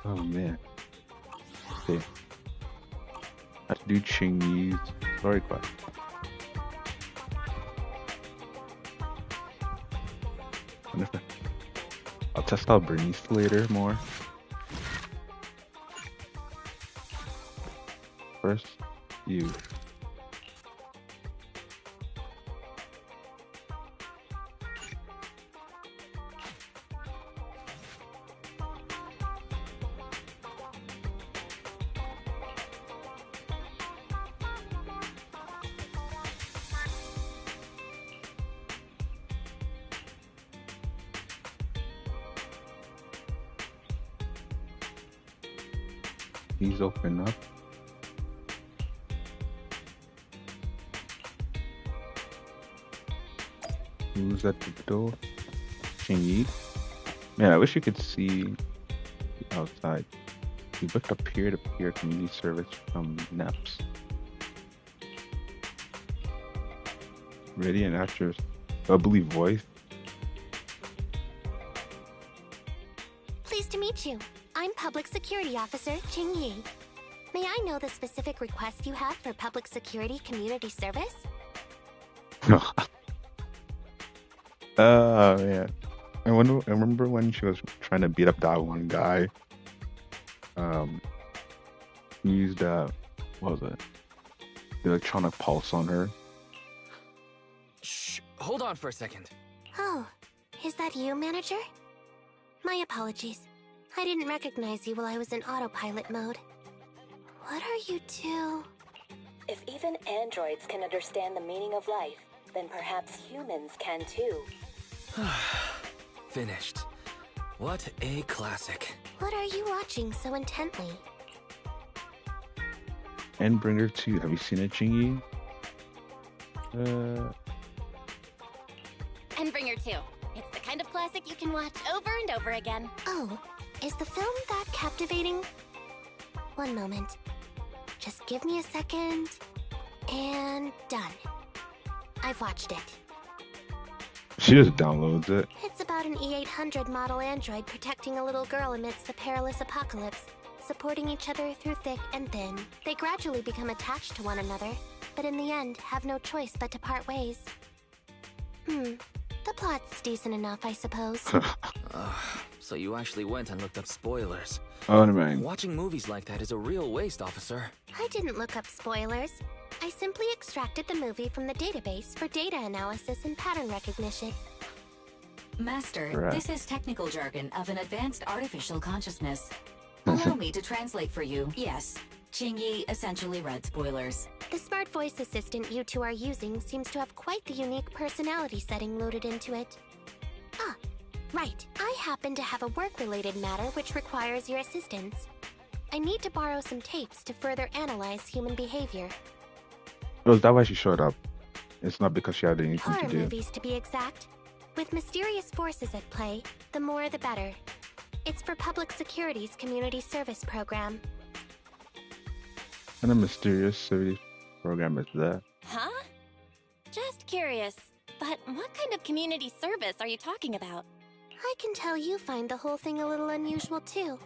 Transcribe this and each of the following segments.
Oh man. Okay. I have to do Qingyi's story quest. Wonder if I'll test out Bernice later more. First, you. Please open up. Who's at the door? Qingyi. Man, I wish you could see the outside. We booked a peer-to-peer community service from NEPS. Radiant actress, bubbly voice. Pleased to meet you. I'm Public Security Officer Qingyi. May I know the specific request you have for public security community service? Yeah. I remember when she was trying to beat up that one guy. He used what was it? The electronic pulse on her. Shh, hold on for a second. Oh, is that you, manager? My apologies. I didn't recognize you while I was in autopilot mode. What are you two? If even androids can understand the meaning of life, then perhaps humans can too. Finished. What a classic. What are you watching so intently? Endbringer 2. Have you seen it, Qingyi? Endbringer 2. It's the kind of classic you can watch over and over again. Oh, is the film that captivating? One moment. Just give me a second. And done. I've watched it. She just downloads it. It's about an E800 model android protecting a little girl amidst the perilous apocalypse, supporting each other through thick and thin. They gradually become attached to one another, but in the end have no choice but to part ways. The plot's decent enough, I suppose. So you actually went and looked up spoilers. Oh man. Watching movies like that is a real waste, officer. I didn't look up spoilers. I simply extracted the movie from the database for data analysis and pattern recognition. Master, Right. this is technical jargon of an advanced artificial consciousness. Allow me to translate for you. Yes, Qingyi essentially read spoilers. The smart voice assistant you two are using seems to have quite the unique personality setting loaded into it. Ah, right. I happen to have a work-related matter which requires your assistance. I need to borrow some tapes to further analyze human behavior. Oh, is that why she showed up? It's not because she had anything Horror to do. movies, to be exact. With mysterious forces at play, the more the better. It's for Public Security's community service program. And a mysterious service program is that? Huh? Just curious. But what kind of community service are you talking about? I can tell you find the whole thing a little unusual too.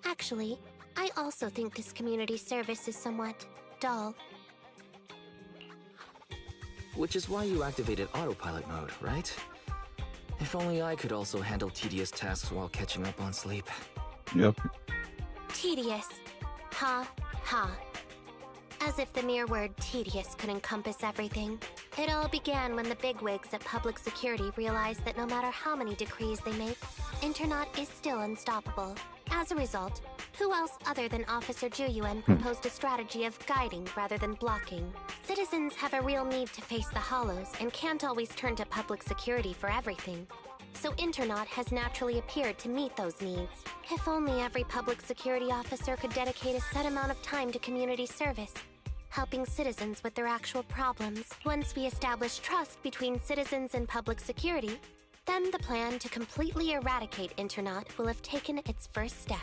Actually, I also think this community service is somewhat dull. Which is why you activated autopilot mode, right? If only I could also handle tedious tasks while catching up on sleep. Yep. Tedious. Ha, ha. As if the mere word tedious could encompass everything. It all began when the bigwigs at Public Security realized that no matter how many decrees they make, Internaut is still unstoppable. As a result, who else other than Officer Juyuan proposed a strategy of guiding rather than blocking? Citizens have a real need to face the hollows and can't always turn to Public Security for everything. So Internaut has naturally appeared to meet those needs. If only every Public Security officer could dedicate a set amount of time to community service, helping citizens with their actual problems. Once we establish trust between citizens and Public Security, then the plan to completely eradicate Internaut will have taken its first step.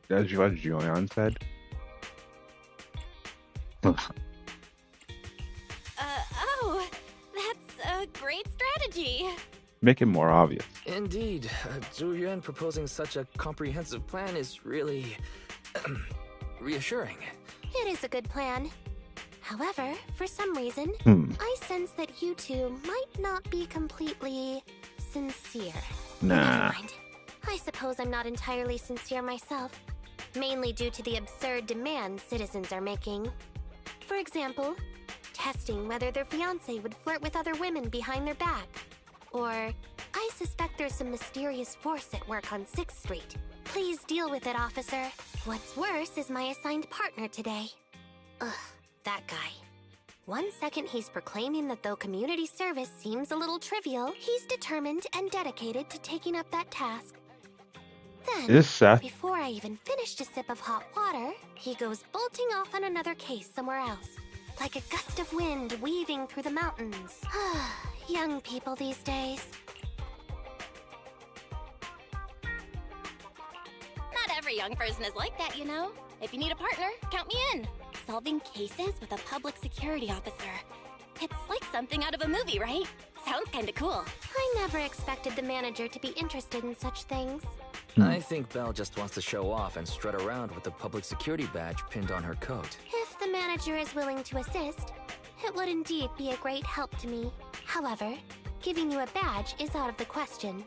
That's what Joanne said. Oh, that's a great strategy. Make it more obvious. Indeed, Zhu Yuan proposing such a comprehensive plan is really reassuring. It is a good plan. However, for some reason, I sense that you two might not be completely sincere. Nah. Never mind. I suppose I'm not entirely sincere myself, mainly due to the absurd demands citizens are making. For example, testing whether their fiancé would flirt with other women behind their back. Or, I suspect there's some mysterious force at work on 6th Street. Please deal with it, officer. What's worse is my assigned partner today. Ugh, that guy. One second he's proclaiming that though community service seems a little trivial, he's determined and dedicated to taking up that task. Then, Is Seth? before I even finished a sip of hot water, he goes bolting off on another case somewhere else. Like a gust of wind weaving through the mountains. Young people these days. Not every young person is like that, you know. If you need a partner, count me in. Solving cases with a public security officer. It's like something out of a movie, right? Sounds kinda cool. I never expected the manager to be interested in such things. I think Belle just wants to show off and strut around with the public security badge pinned on her coat. If the manager is willing to assist, it would indeed be a great help to me. However, giving you a badge is out of the question.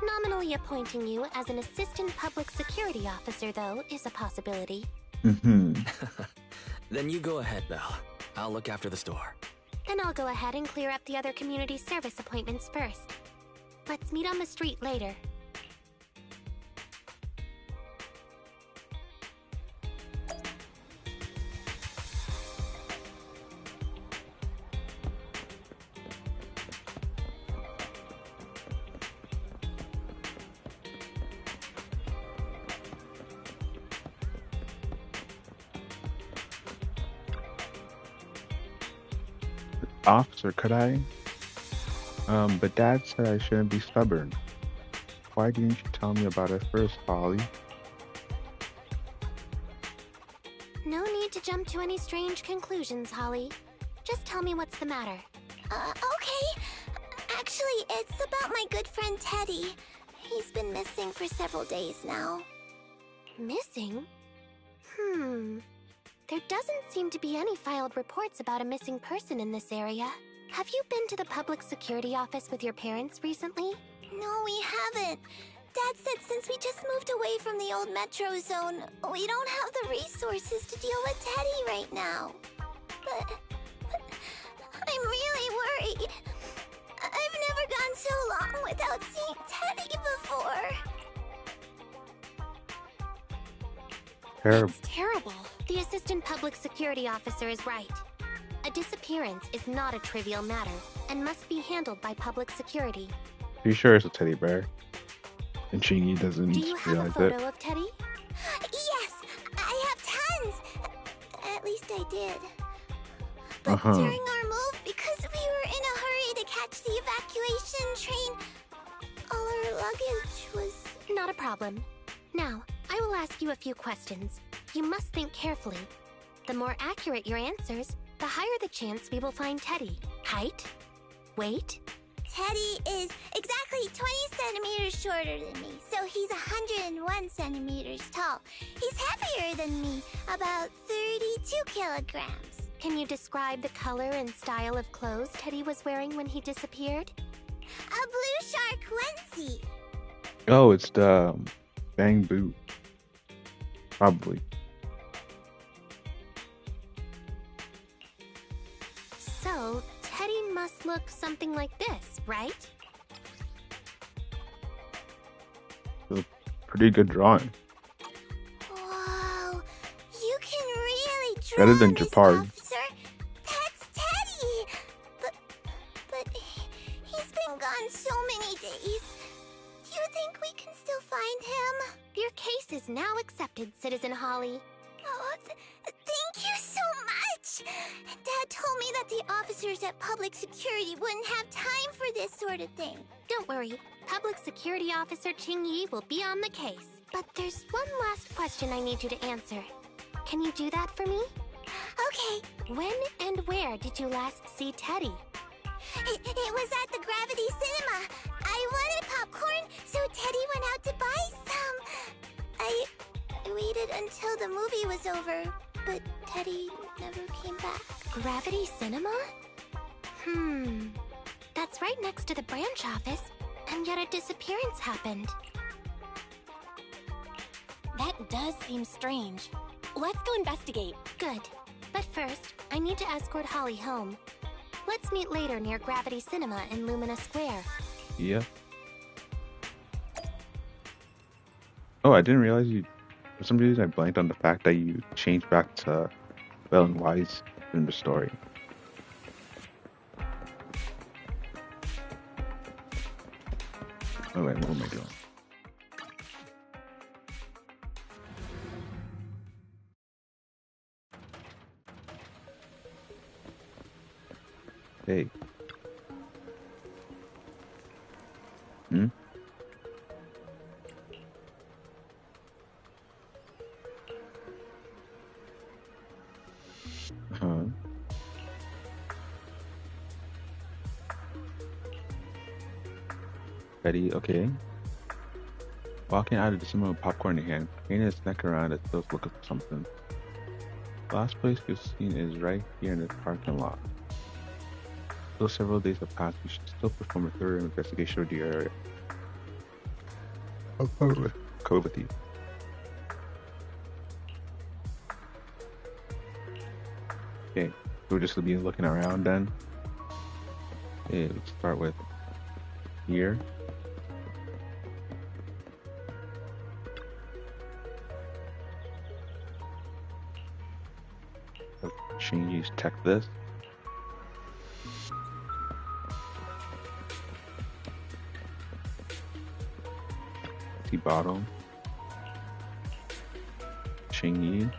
Nominally appointing you as an assistant public security officer, though, is a possibility. Then you go ahead, Belle. I'll look after the store. Then I'll go ahead and clear up the other community service appointments first. Let's meet on the street later. Officer, could I? But Dad said I shouldn't be stubborn. Why didn't you tell me about it first, Holly? No need to jump to any strange conclusions, Holly. Just tell me what's the matter. Okay. Actually, it's about my good friend Teddy. He's been missing for several days now. Missing? There doesn't seem to be any filed reports about a missing person in this area. Have you been to the public security office with your parents recently? No, we haven't. Dad said since we just moved away from the old metro zone, we don't have the resources to deal with Teddy right now. But I'm really worried. I've never gone so long without seeing Teddy before. Terrible. It's terrible. The assistant public security officer is right. A disappearance is not a trivial matter and must be handled by public security. Are you sure it's a teddy bear? And Qingyi doesn't Do you have a realize photo it. of Teddy? Yes, I have tons. At least I did. But during our move, because we were in a hurry to catch the evacuation train, all our luggage was... Not a problem. Now, I will ask you a few questions. You must think carefully. The more accurate your answers, the higher the chance we will find Teddy. Height? Weight? Teddy is exactly 20 centimeters shorter than me, so he's 101 centimeters tall. He's heavier than me, about 32 kilograms. Can you describe the color and style of clothes Teddy was wearing when he disappeared? A blue shark onesie. Oh, it's the Bang Boot. Probably. So, Teddy must look something like this, right? Pretty good drawing. Whoa, you can really draw, Better than Miss Japard. Officer. That's Teddy. But he's been gone so many days. Do you think we can still find him? Your case is now accepted, Citizen Holly. Oh, thank you so much. Dad told me that the officers at Public Security wouldn't have time for this sort of thing. Don't worry, Public Security Officer Qingyi will be on the case. But there's one last question I need you to answer. Can you do that for me? Okay, When and where did you last see Teddy? It was at the Gravity Cinema. I wanted popcorn, so Teddy went out to buy some. I waited until the movie was over, but Teddy never came back. Gravity Cinema? That's right next to the branch office, and yet a disappearance happened. That does seem strange. Let's go investigate. Good. But first, I need to escort Holly home. Let's meet later near Gravity Cinema in Lumina Square. Yep. Oh, I didn't realize you. For some reason, I blanked on the fact that you changed back to Belle and Wise in the story. Oh wait, what am I doing? Hey. Huh? Ready? Okay. Walking out of the cinema with popcorn in hand, Kaina snuck around and still looking for something. The last place we've seen is right here in this parking lot. Though several days have passed, we should still perform a thorough investigation of the area. Go with you. Okay, we'll just be looking around then. Okay, let's start with here. Qingyi's tech this. Tea bottle. Qingyi.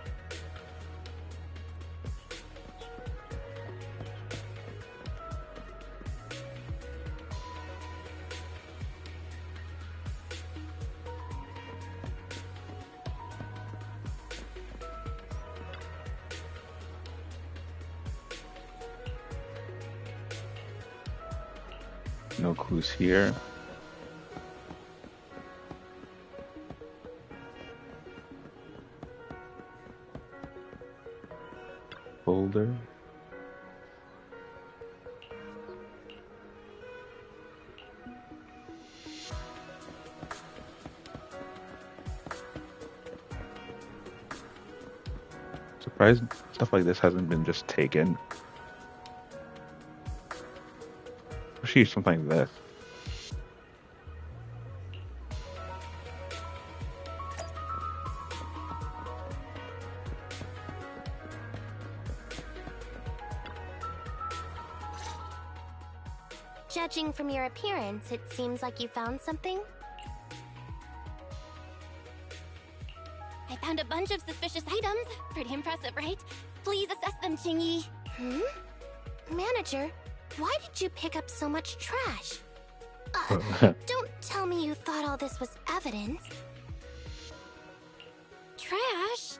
No clues here. Folder. Surprised stuff like this hasn't been just taken. Especially something like this. Judging from your appearance, it seems like you found something. I found a bunch of suspicious items. Pretty impressive, right? Please assess them, Qingyi. Manager, why did you pick up so much trash? Don't tell me you thought all this was evidence. Trash?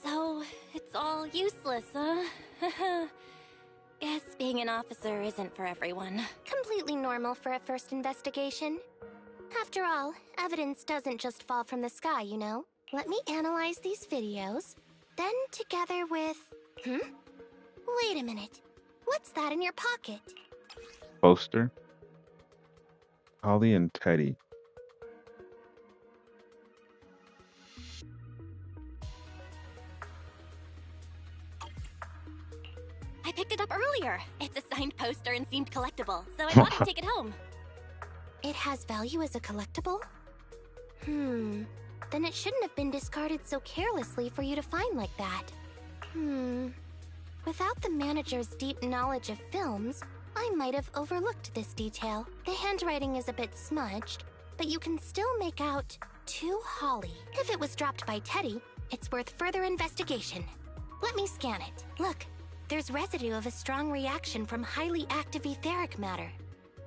So, it's all useless, huh? Guess being an officer isn't for everyone. Completely normal for a first investigation. After all, evidence doesn't just fall from the sky, you know? Let me analyze these videos, then together with... Wait a minute. What's that in your pocket? Poster. Holly and Teddy. I picked it up earlier. It's a signed poster and seemed collectible, so I thought I'd take it home. It has value as a collectible? Then it shouldn't have been discarded so carelessly for you to find like that. Without the manager's deep knowledge of films, I might have overlooked this detail. The handwriting is a bit smudged, but you can still make out "To Holly." If it was dropped by Teddy, it's worth further investigation. Let me scan it. Look, there's residue of a strong reaction from highly active etheric matter.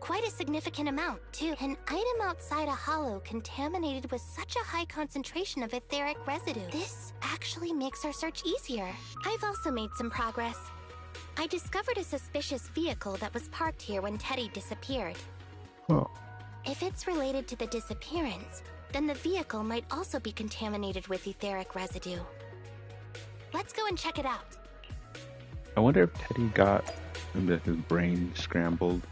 Quite a significant amount, too. An item outside a hollow contaminated with such a high concentration of etheric residue. This actually makes our search easier. I've also made some progress. I discovered a suspicious vehicle that was parked here when Teddy disappeared. Oh, If it's related to the disappearance, then the vehicle might also be contaminated with etheric residue. Let's go and check it out. I wonder if Teddy got his brain scrambled.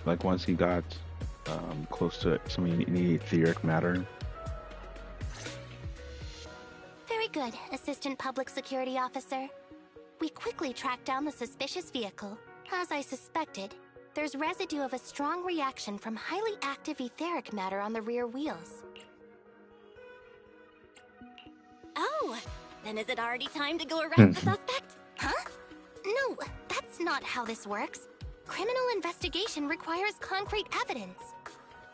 Like once he got close to some etheric matter. Very good, Assistant Public Security Officer. We quickly tracked down the suspicious vehicle. As I suspected, there's residue of a strong reaction from highly active etheric matter on the rear wheels. Oh, then is it already time to go arrest the suspect? Huh? No, that's not how this works. Criminal investigation requires concrete evidence.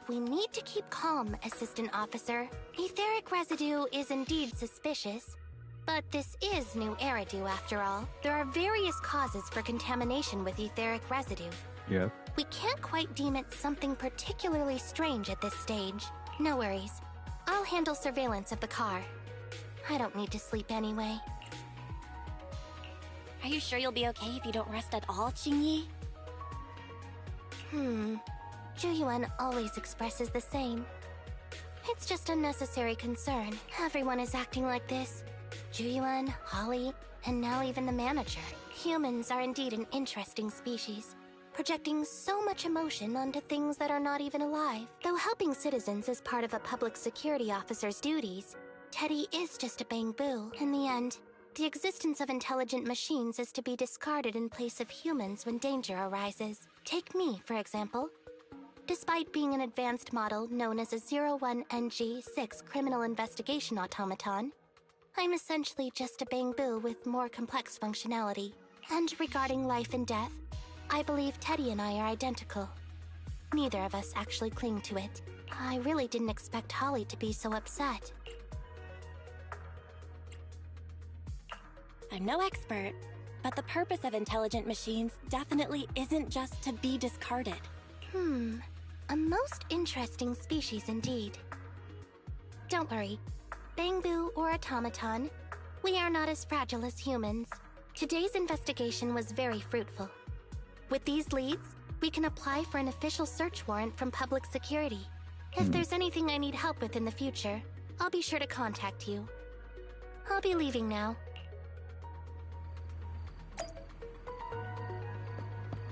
We need to keep calm, Assistant Officer. Etheric residue is indeed suspicious, but this is new Eridu after all. There are various causes for contamination with etheric residue. Yeah. We can't quite deem it something particularly strange at this stage. No worries. I'll handle surveillance of the car. I don't need to sleep anyway. Are you sure you'll be okay if you don't rest at all, Qingyi? Zhu always expresses the same. It's just unnecessary concern. Everyone is acting like this. Zhu, Holly, and now even the manager. Humans are indeed an interesting species, projecting so much emotion onto things that are not even alive. Though helping citizens is part of a public security officer's duties, Teddy is just a bamboo. In the end, the existence of intelligent machines is to be discarded in place of humans when danger arises. Take me, for example. Despite being an advanced model known as a 01NG6 criminal investigation automaton, I'm essentially just a bamboo with more complex functionality. And regarding life and death, I believe Teddy and I are identical. Neither of us actually cling to it. I really didn't expect Holly to be so upset. I'm no expert, but the purpose of intelligent machines definitely isn't just to be discarded. A most interesting species indeed. Don't worry. Bamboo or automaton, we are not as fragile as humans. Today's investigation was very fruitful. With these leads, we can apply for an official search warrant from public security. If there's anything I need help with in the future, I'll be sure to contact you. I'll be leaving now.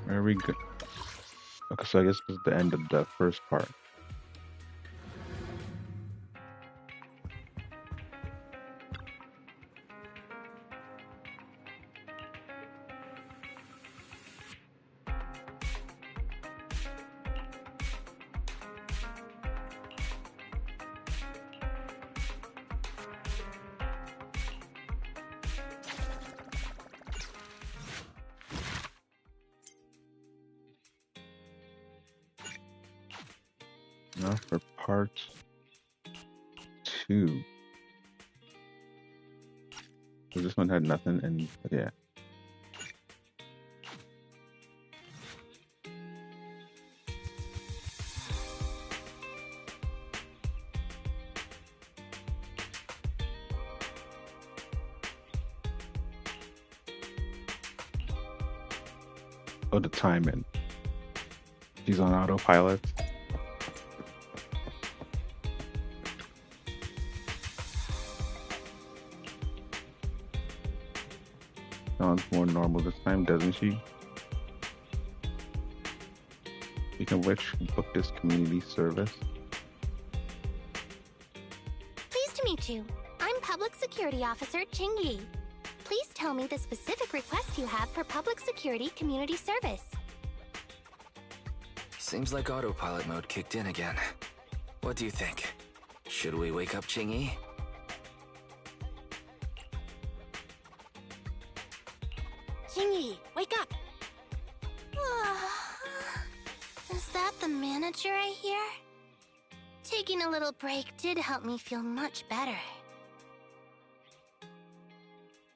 Very good. Okay, so I guess this is the end of the first part. Now for part 2. So this one had nothing, and yeah. Oh, the timing. She's on autopilot. Sounds more normal this time, doesn't she? Speaking of which, book this community service. Pleased to meet you. I'm Public Security Officer Qingyi. Please tell me the specific request you have for public security community service. Seems like autopilot mode kicked in again. What do you think? Should we wake up Qingyi? Qingyi, wake up! Is that the manager I hear? Taking a little break did help me feel much better.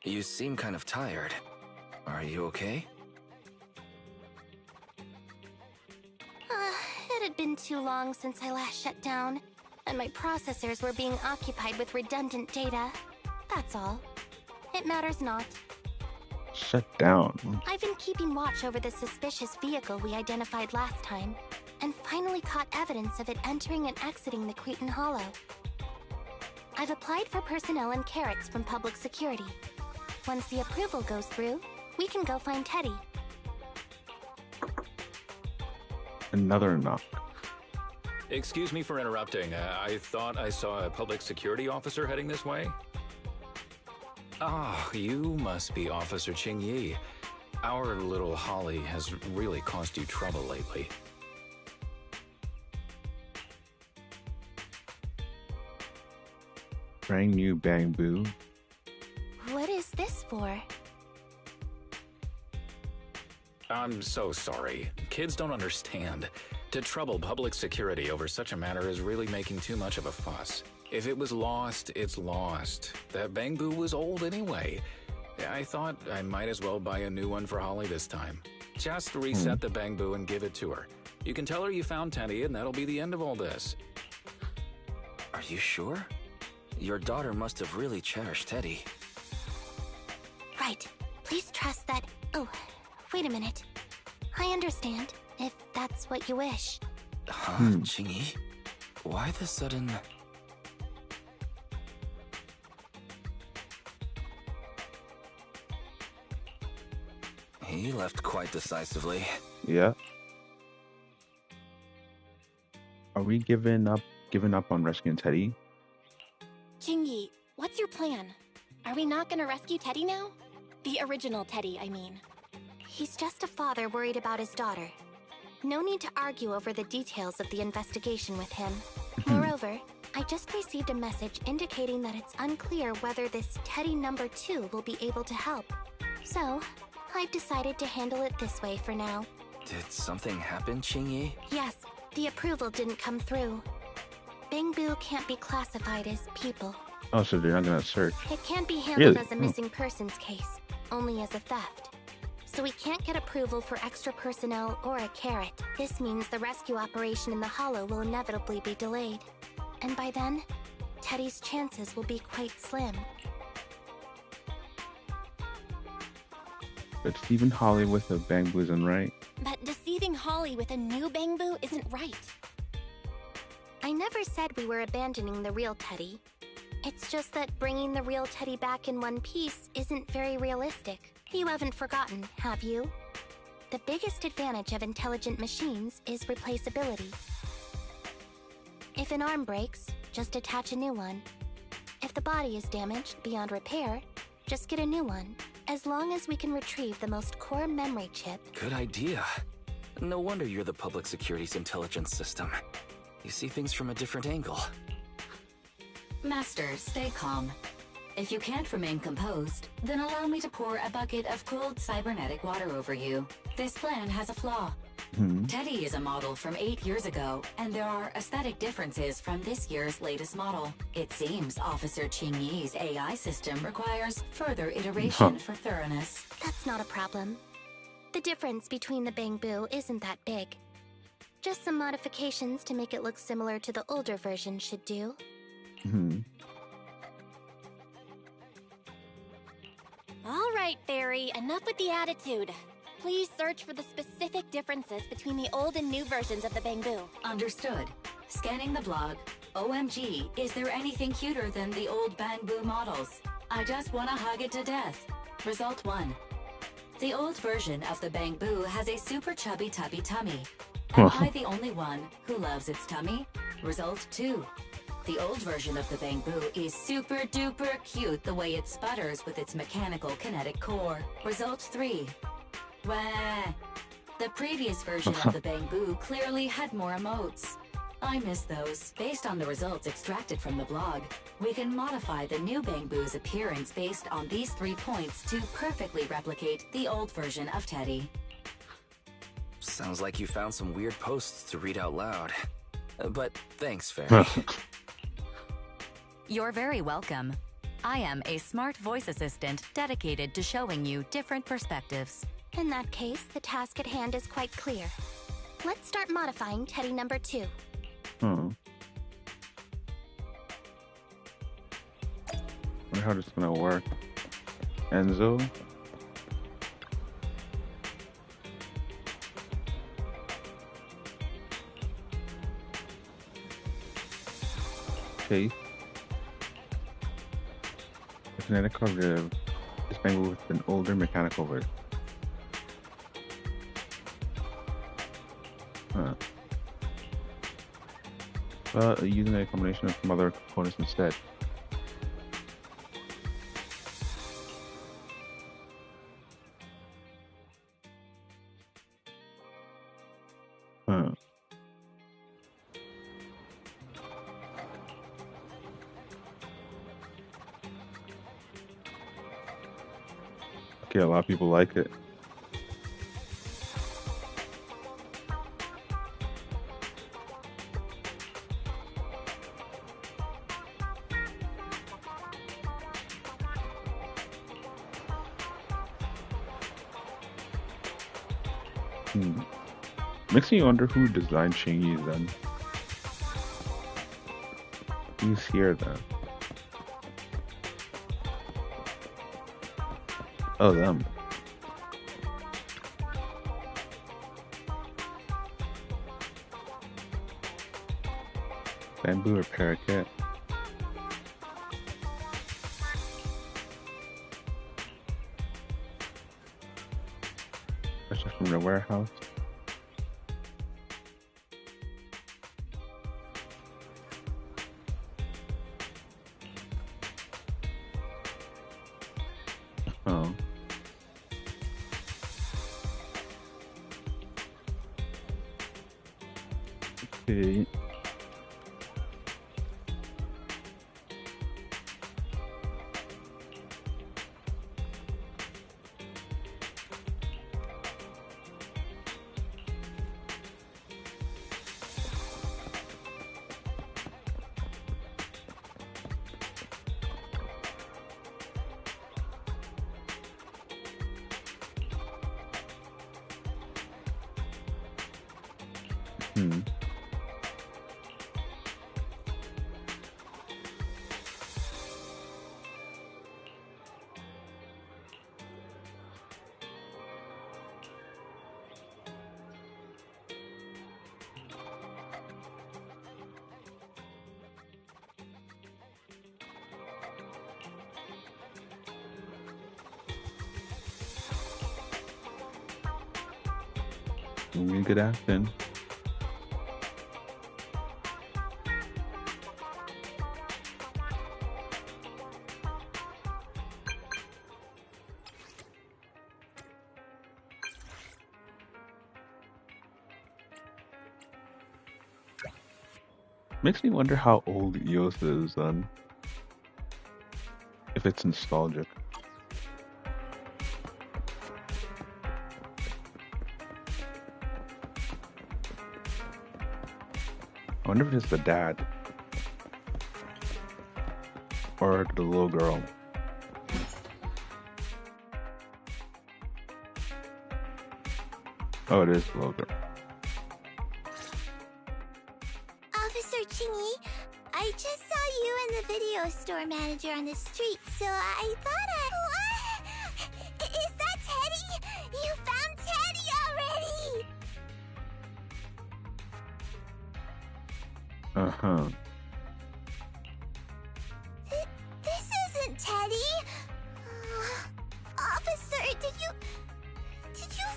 You seem kind of tired. Are you okay? It had been too long since I last shut down. and my processors were being occupied with redundant data. That's all. It matters not. Shut down. I've been keeping watch over the suspicious vehicle we identified last time, and finally caught evidence of it entering and exiting the Cretan Hollow. I've applied for personnel and carrots from public security. Once the approval goes through, we can go find Teddy. Another knock. Excuse me for interrupting. I thought I saw a public security officer heading this way. Ah, you must be Officer Qingyi. Our little Holly has really caused you trouble lately. Brand new bamboo. What is this for? I'm so sorry. Kids don't understand. To trouble public security over such a matter is really making too much of a fuss. If it was lost, it's lost. That bamboo was old anyway. I thought I might as well buy a new one for Holly this time. Just reset the bamboo and give it to her. You can tell her you found Teddy and that'll be the end of all this. Are you sure? Your daughter must have really cherished Teddy. Right. Please trust that... Oh, wait a minute. I understand, if that's what you wish. Qingyi? Why the sudden... He left quite decisively. Yeah. Are we giving up on rescuing Teddy? Qingyi, what's your plan? Are we not gonna rescue Teddy now? The original Teddy, I mean. He's just a father worried about his daughter. No need to argue over the details of the investigation with him. Moreover, I just received a message indicating that it's unclear whether this Teddy number 2 will be able to help. So, I've decided to handle it this way for now. Did something happen, Qingyi? Yes, the approval didn't come through. Bamboo can't be classified as people. Oh, so they're not gonna search. It can't be handled Really? as a missing persons case, only as a theft. So we can't get approval for extra personnel or a carrot. This means the rescue operation in the Hollow will inevitably be delayed. And by then, Teddy's chances will be quite slim. But Stephen Holly with a bamboo isn't right. But deceiving Holly with a new bamboo isn't right. I never said we were abandoning the real Teddy. It's just that bringing the real Teddy back in one piece isn't very realistic. You haven't forgotten, have you? The biggest advantage of intelligent machines is replaceability. If an arm breaks, just attach a new one. If the body is damaged beyond repair, just get a new one. As long as we can retrieve the most core memory chip. Good idea. No wonder you're the public security's intelligence system. You see things from a different angle. Master, stay calm. If you can't remain composed, then allow me to pour a bucket of cold cybernetic water over you. This plan has a flaw. Teddy is a model from 8 years ago, and there are aesthetic differences from this year's latest model. It seems Officer Qingyi's AI system requires further iteration for thoroughness. That's not a problem. The difference between the bamboo isn't that big. Just some modifications to make it look similar to the older version should do. All right, Fairy, enough with the attitude. Please search for the specific differences between the old and new versions of the bamboo. Understood. Scanning the blog. OMG, is there anything cuter than the old bamboo models? I just want to hug it to death. Result 1. The old version of the bamboo has a super chubby tubby tummy. Am I the only one who loves its tummy? Result 2. The old version of the bamboo is super duper cute the way it sputters with its mechanical kinetic core. Result 3. Wah. The previous version of the bamboo clearly had more emotes. I miss those. Based on the results extracted from the blog, we can modify the new bamboo's appearance based on these 3 points to perfectly replicate the old version of Teddy. Sounds like you found some weird posts to read out loud. But thanks, Fairy. You're very welcome. I am a smart voice assistant dedicated to showing you different perspectives. In that case, the task at hand is quite clear. Let's start modifying Teddy number 2. wonder how this is gonna work. Enzo? Chase? The kinetic coverage is Bangle with an older mechanical version. Huh. Well, using a combination of some other components instead. Huh. Okay, a lot of people like it. Makes me wonder who designed Qingyi then. Who's here then? Oh, them. Bamboo or parakeet? That's just from the warehouse. Oh. Okay. Good action. Makes me wonder how old EOS is then. If it's nostalgic. I wonder if it's the dad. Or the little girl. Oh, it is the little girl. Officer Qingyi, I just saw you and the video store manager on the street, so I thought What? Is that Teddy? You found Teddy already! Uh-huh. This isn't Teddy. Officer, did you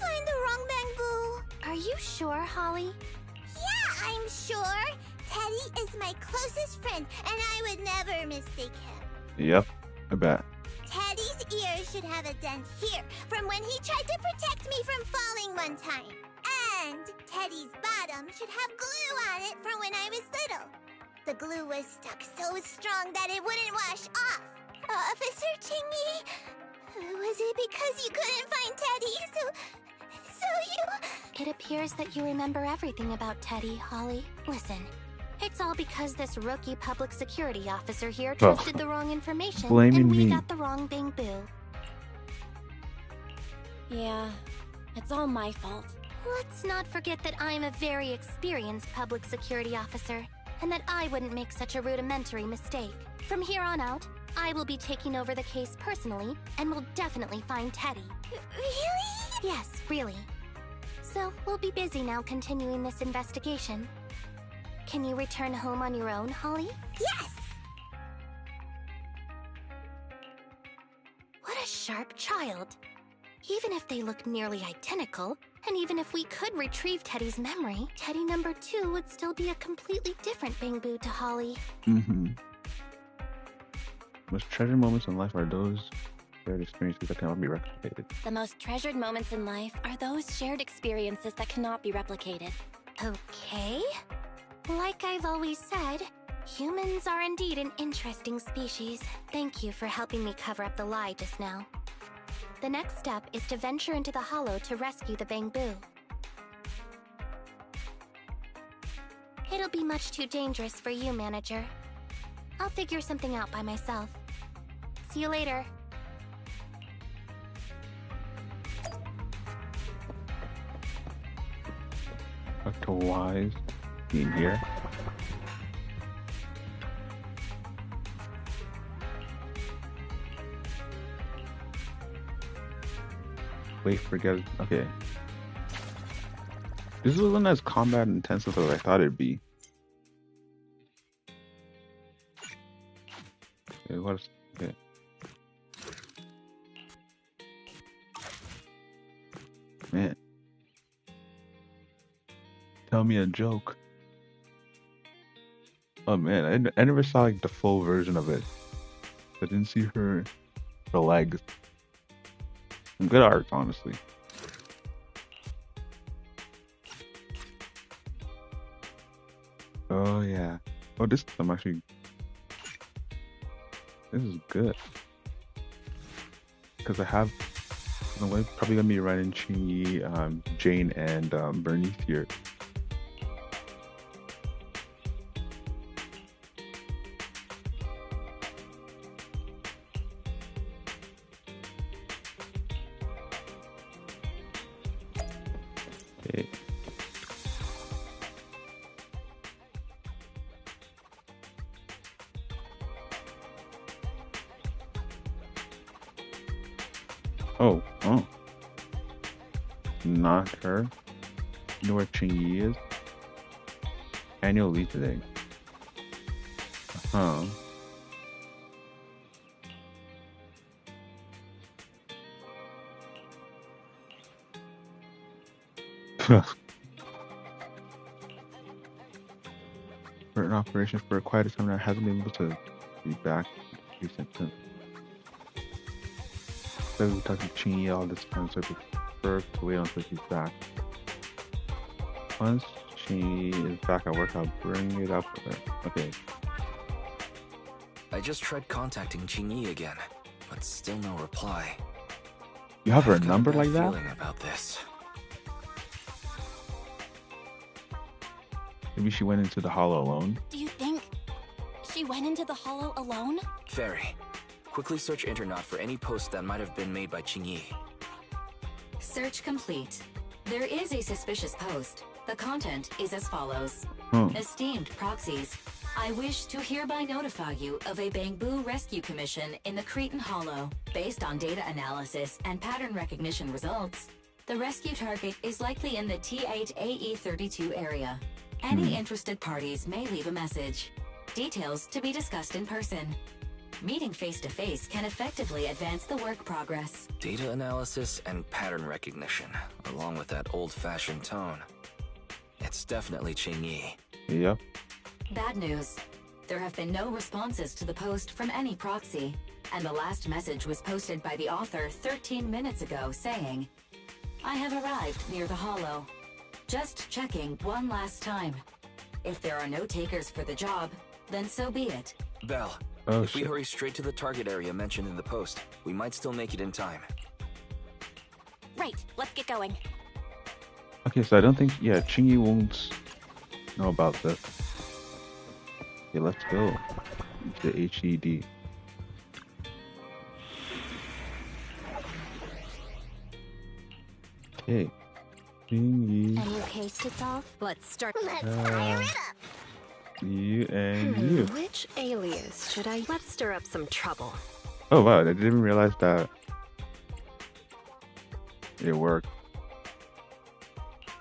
find the wrong bamboo? Are you sure, Holly? Yeah, I'm sure. Teddy is my closest friend, and I would never mistake him. Yep, I bet. Teddy's ear should have a dent here from when he tried to protect me from falling one time. And Teddy's bottom should have glue on it from when I was little. The glue was stuck so strong that it wouldn't wash off. Officer Qingyi, was it because you couldn't find Teddy, so you... It appears that you remember everything about Teddy, Holly. Listen, it's all because this rookie public security officer here trusted the wrong information, and we got the wrong bamboo. Yeah, it's all my fault. Let's not forget that I'm a very experienced public security officer, and that I wouldn't make such a rudimentary mistake. From here on out, I will be taking over the case personally, and will definitely find Teddy. Really? Yes, really. So, we'll be busy now continuing this investigation. Can you return home on your own, Holly? Yes! What a sharp child. Even if they look nearly identical, and even if we could retrieve Teddy's memory, Teddy number 2 would still be a completely different Bangboo to Holly. Mm-hmm. Most treasured moments in life are those shared experiences that cannot be replicated. The most treasured moments in life are those shared experiences that cannot be replicated. Okay. Like I've always said, humans are indeed an interesting species. Thank you for helping me cover up the lie just now. The next step is to venture into the hollow to rescue the Bangboo. It'll be much too dangerous for you, Manager. I'll figure something out by myself. See you later. Dr. Wise being here. Wait, forget. Okay. This wasn't as combat intensive as I thought it'd be. Okay, what's okay? Man, tell me a joke. Oh man, I never saw like the full version of it. I didn't see her legs. Some good art, honestly. Oh yeah. Oh, this I'm actually. This is good because I have. I'm probably gonna be running Qingyi, Jane, and Bernice here. Okay. Oh. Not her. You know where Qingyi is? Annual leave today. Huh. Certain operations for quite a time now hasn't been able to be back recently. So we talked to Qingyi all this time, so I prefer to wait until she's back. Once Qingyi is back at work, I'll bring it up with her. Okay. I just tried contacting Qingyi again, but still no reply. You have her I've got a number bad like that? feeling about this. Maybe she went into the hollow alone. Do you think she went into the hollow alone? Fairy, quickly search Internet for any posts that might have been made by Qingyi. Search complete. There is a suspicious post. The content is as follows. Esteemed proxies, I wish to hereby notify you of a Bangboo rescue commission in the Cretan Hollow. Based on data analysis and pattern recognition results, the rescue target is likely in the T8AE32 area. Any interested parties may leave a message. Details to be discussed in person. Meeting face-to-face can effectively advance the work progress. Data analysis and pattern recognition, along with that old-fashioned tone. It's definitely Qingyi. Yep. Bad news. There have been no responses to the post from any proxy, and the last message was posted by the author 13 minutes ago saying, I have arrived near the hollow. Just checking one last time. If there are no takers for the job, then so be it. Belle, if we hurry straight to the target area mentioned in the post, we might still make it in time. Right, let's get going. Okay, so I don't think, Qingyi won't know about this. Okay, let's go. To HED. Okay. Qingyi. A new case to solve? Let's start. Let's fire it up. You and you. Which alias should I... Let's stir up some trouble. Oh wow, I didn't realize that it worked.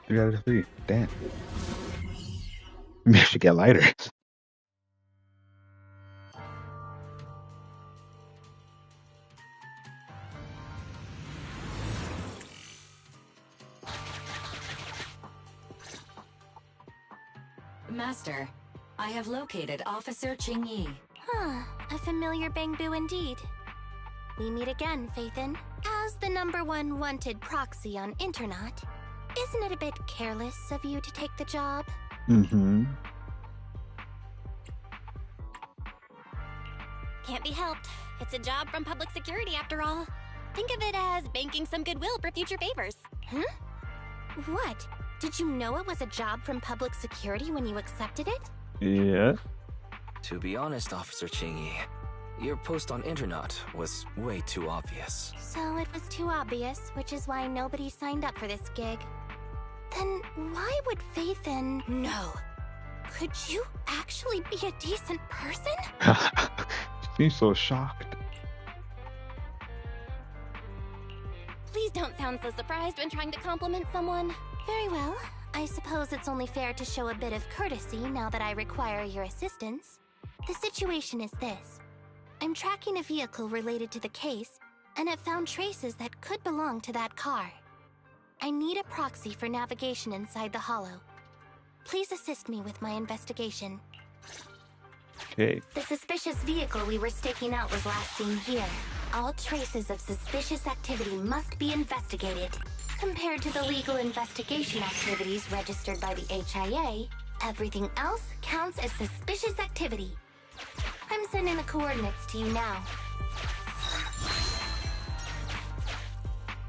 3 out of 3. Damn. Maybe I should get lighter. Master, I have located Officer Qingyi. Huh, a familiar Bangbu indeed. We meet again, Faithin. As the #1 wanted proxy on Internet, isn't it a bit careless of you to take the job? Mm-hmm. Can't be helped. It's a job from public security after all. Think of it as banking some goodwill for future favors. Huh? What? Did you know it was a job from public security when you accepted it? Yeah. To be honest, Officer Qingyi, your post on Internet was way too obvious. So it was too obvious, which is why nobody signed up for this gig. Then why would Faithin... No. Could you actually be a decent person? She seems so shocked. Please don't sound so surprised when trying to compliment someone. Very well. I suppose it's only fair to show a bit of courtesy now that I require your assistance. The situation is this. I'm tracking a vehicle related to the case, and have found traces that could belong to that car. I need a proxy for navigation inside the hollow. Please assist me with my investigation. Okay. The suspicious vehicle we were staking out was last seen here. All traces of suspicious activity must be investigated. Compared to the legal investigation activities registered by the HIA, everything else counts as suspicious activity. I'm sending the coordinates to you now.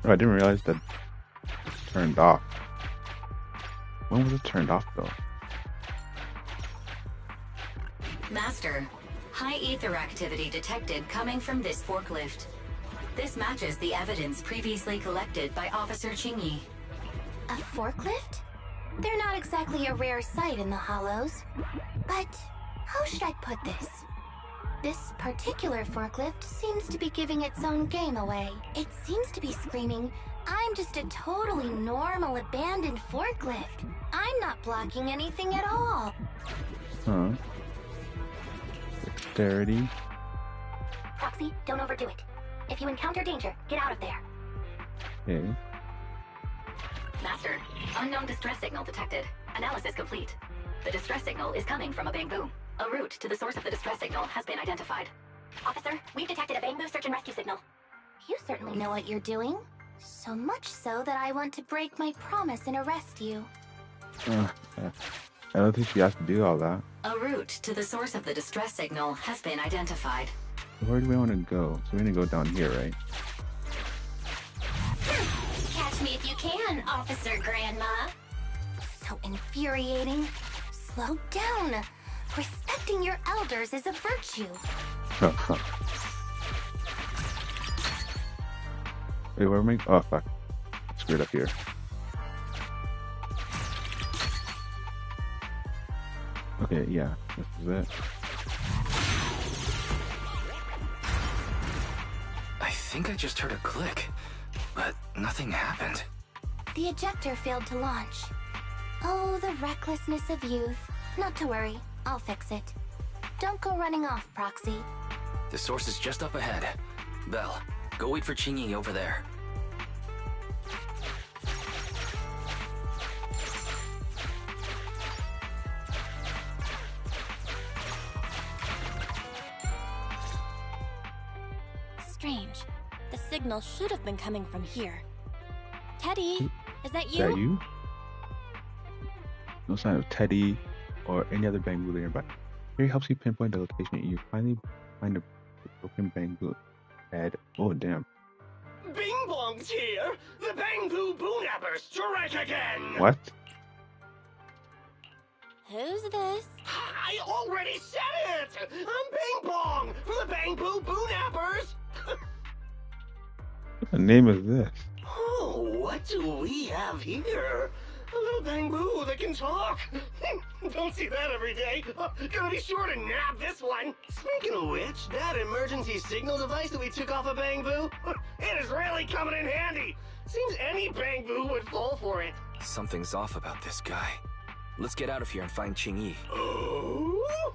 Oh, I didn't realize that it's turned off. When was it turned off though? Master, high ether activity detected coming from this forklift. This matches the evidence previously collected by Officer Qingyi. A forklift? They're not exactly a rare sight in the Hollows. But how should I put this? This particular forklift seems to be giving its own game away. It seems to be screaming, I'm just a totally normal abandoned forklift. I'm not blocking anything at all. Huh. Dexterity. Proxy, don't overdo it. If you encounter danger, get out of there. Okay. Master, unknown distress signal detected. Analysis complete. The distress signal is coming from a Bangbu. A route to the source of the distress signal has been identified. Officer, we've detected a Bangbu search and rescue signal. You certainly know what you're doing. So much so that I want to break my promise and arrest you. Yeah. I don't think she has to do all that. A route to the source of the distress signal has been identified. Where do we want to go? So we're gonna go down here, right? Catch me if you can, Officer Grandma. So infuriating. Slow down. Respecting your elders is a virtue. Wait, where am I? Oh, fuck. Screwed up here. Okay, yeah. This is it. I think I just heard a click, but nothing happened. The ejector failed to launch. Oh, the recklessness of youth. Not to worry. I'll fix it. Don't go running off, Proxy. The source is just up ahead. Belle, go wait for Qingyi over there. Strange. The signal should have been coming from here. Teddy, is that Is you? that you? No sign of Teddy or any other Bangbu nearby. Here helps you pinpoint the location and you finally find a broken Bangbu head. Oh, damn. Bing Bong's here! The Bangbu Boonappers strike again! What? Who's this? I already said it! I'm Bing Bong from the Bangbu Boonappers! What the name is this? Oh, what do we have here? A little bamboo that can talk. Don't see that every day. Gonna be sure to nab this one. Speaking of which, that emergency signal device that we took off of Bangbu, it is really coming in handy. Seems any Bangbu would fall for it. Something's off about this guy. Let's get out of here and find Qingyi. Oh?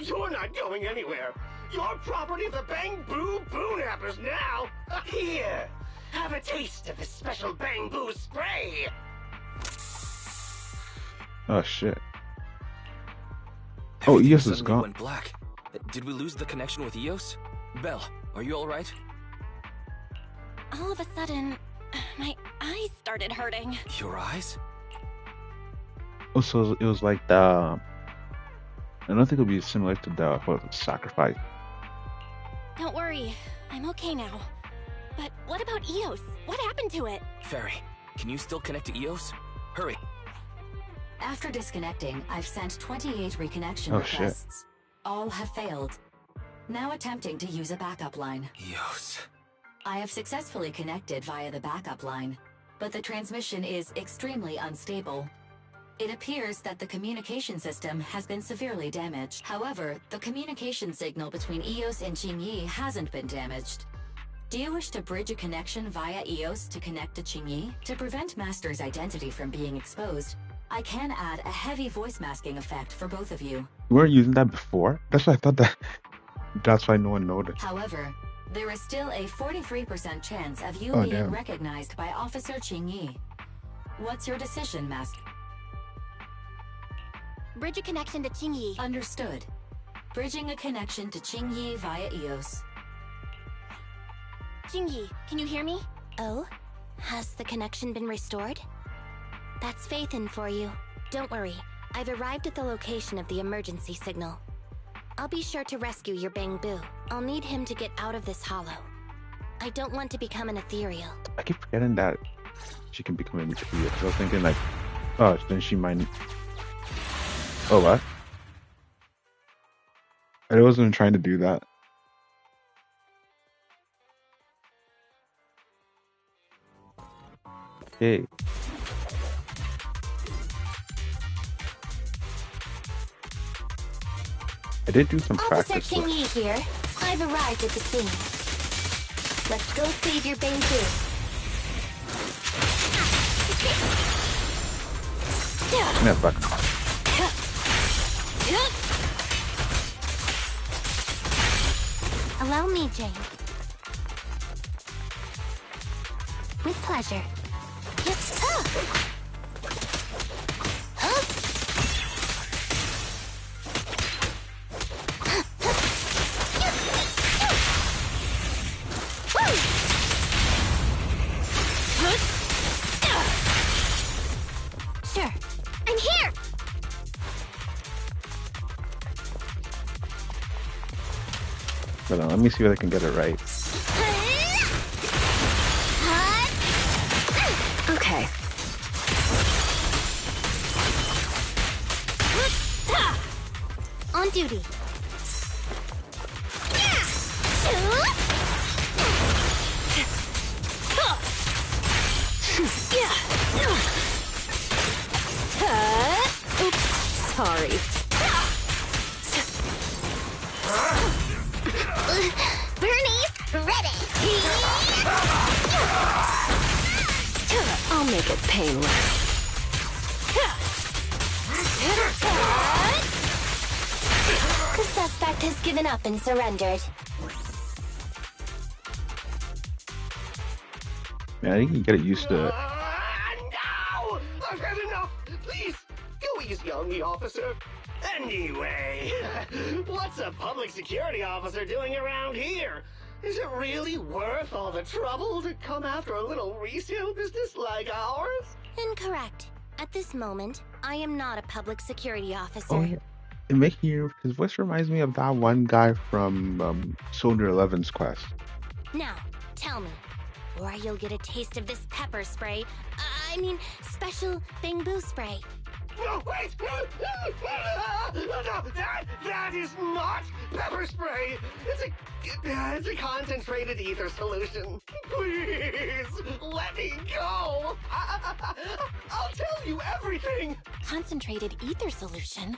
You're not going anywhere. You're property of the Bangbu Boonappers now. Here, have a taste of this special Bangbu spray. Oh shit. Oh, Eos is gone. Went black. Did we lose the connection with Eos? Belle, are you all right? All of a sudden, my eyes started hurting. Your eyes? Oh, so it was like the. I don't think it'll be similar to the sacrifice. Don't worry, I'm okay now. But what about Eos? What happened to it? Fairy, can you still connect to Eos? Hurry. After disconnecting, I've sent 28 reconnection requests. Shit. All have failed. Now attempting to use a backup line. Eos. I have successfully connected via the backup line, but the transmission is extremely unstable. It appears that the communication system has been severely damaged. However, the communication signal between Eos and Qingyi hasn't been damaged. Do you wish to bridge a connection via Eos to connect to Qingyi? To prevent Master's identity from being exposed, I can add a heavy voice masking effect for both of you. We weren't using that before? That's why I thought that. That's why no one noticed. However, there is still a 43% chance of you being recognized by Officer Qingyi. What's your decision, Master? Bridge a connection to Qingyi. Understood. Bridging a connection to Qingyi via Eos. Qingyi, can you hear me? Oh? Has the connection been restored? That's Faithin for you. Don't worry, I've arrived at the location of the emergency signal. I'll be sure to rescue your Bangbu. I'll need him to get out of this hollow. I don't want to become an ethereal. I keep forgetting that she can become an ethereal, because I was thinking like, oh, then she might... Oh, what? I wasn't trying to do that. Hey. I did do some practice. Officer Qingyi here. I've arrived at the scene. Let's go save your Bangbu. Yeah, fuck. Allow me, Jane. With pleasure. Sure. I'm here! Hold on, let me see if I can get it right. Okay. On duty. Oops, sorry. Bernie's ready. I'll make it painless. The suspect has given up and surrendered. Man, I think you get used to it. No! I've had enough! Please, go easy on me, officer. Anyway, what's a public security officer doing around here? Is it really worth all the trouble to come after a little resale business like ours? Incorrect. At this moment, I am not a public security officer. Oh, yeah. It makes you, because this reminds me of that one guy from Soldier 11's quest. Now, tell me, or you'll get a taste of this pepper spray. Special Bangbu spray. No, wait! No, that is not pepper spray! It's a concentrated ether solution. Please, let me go! I'll tell you everything! Concentrated ether solution?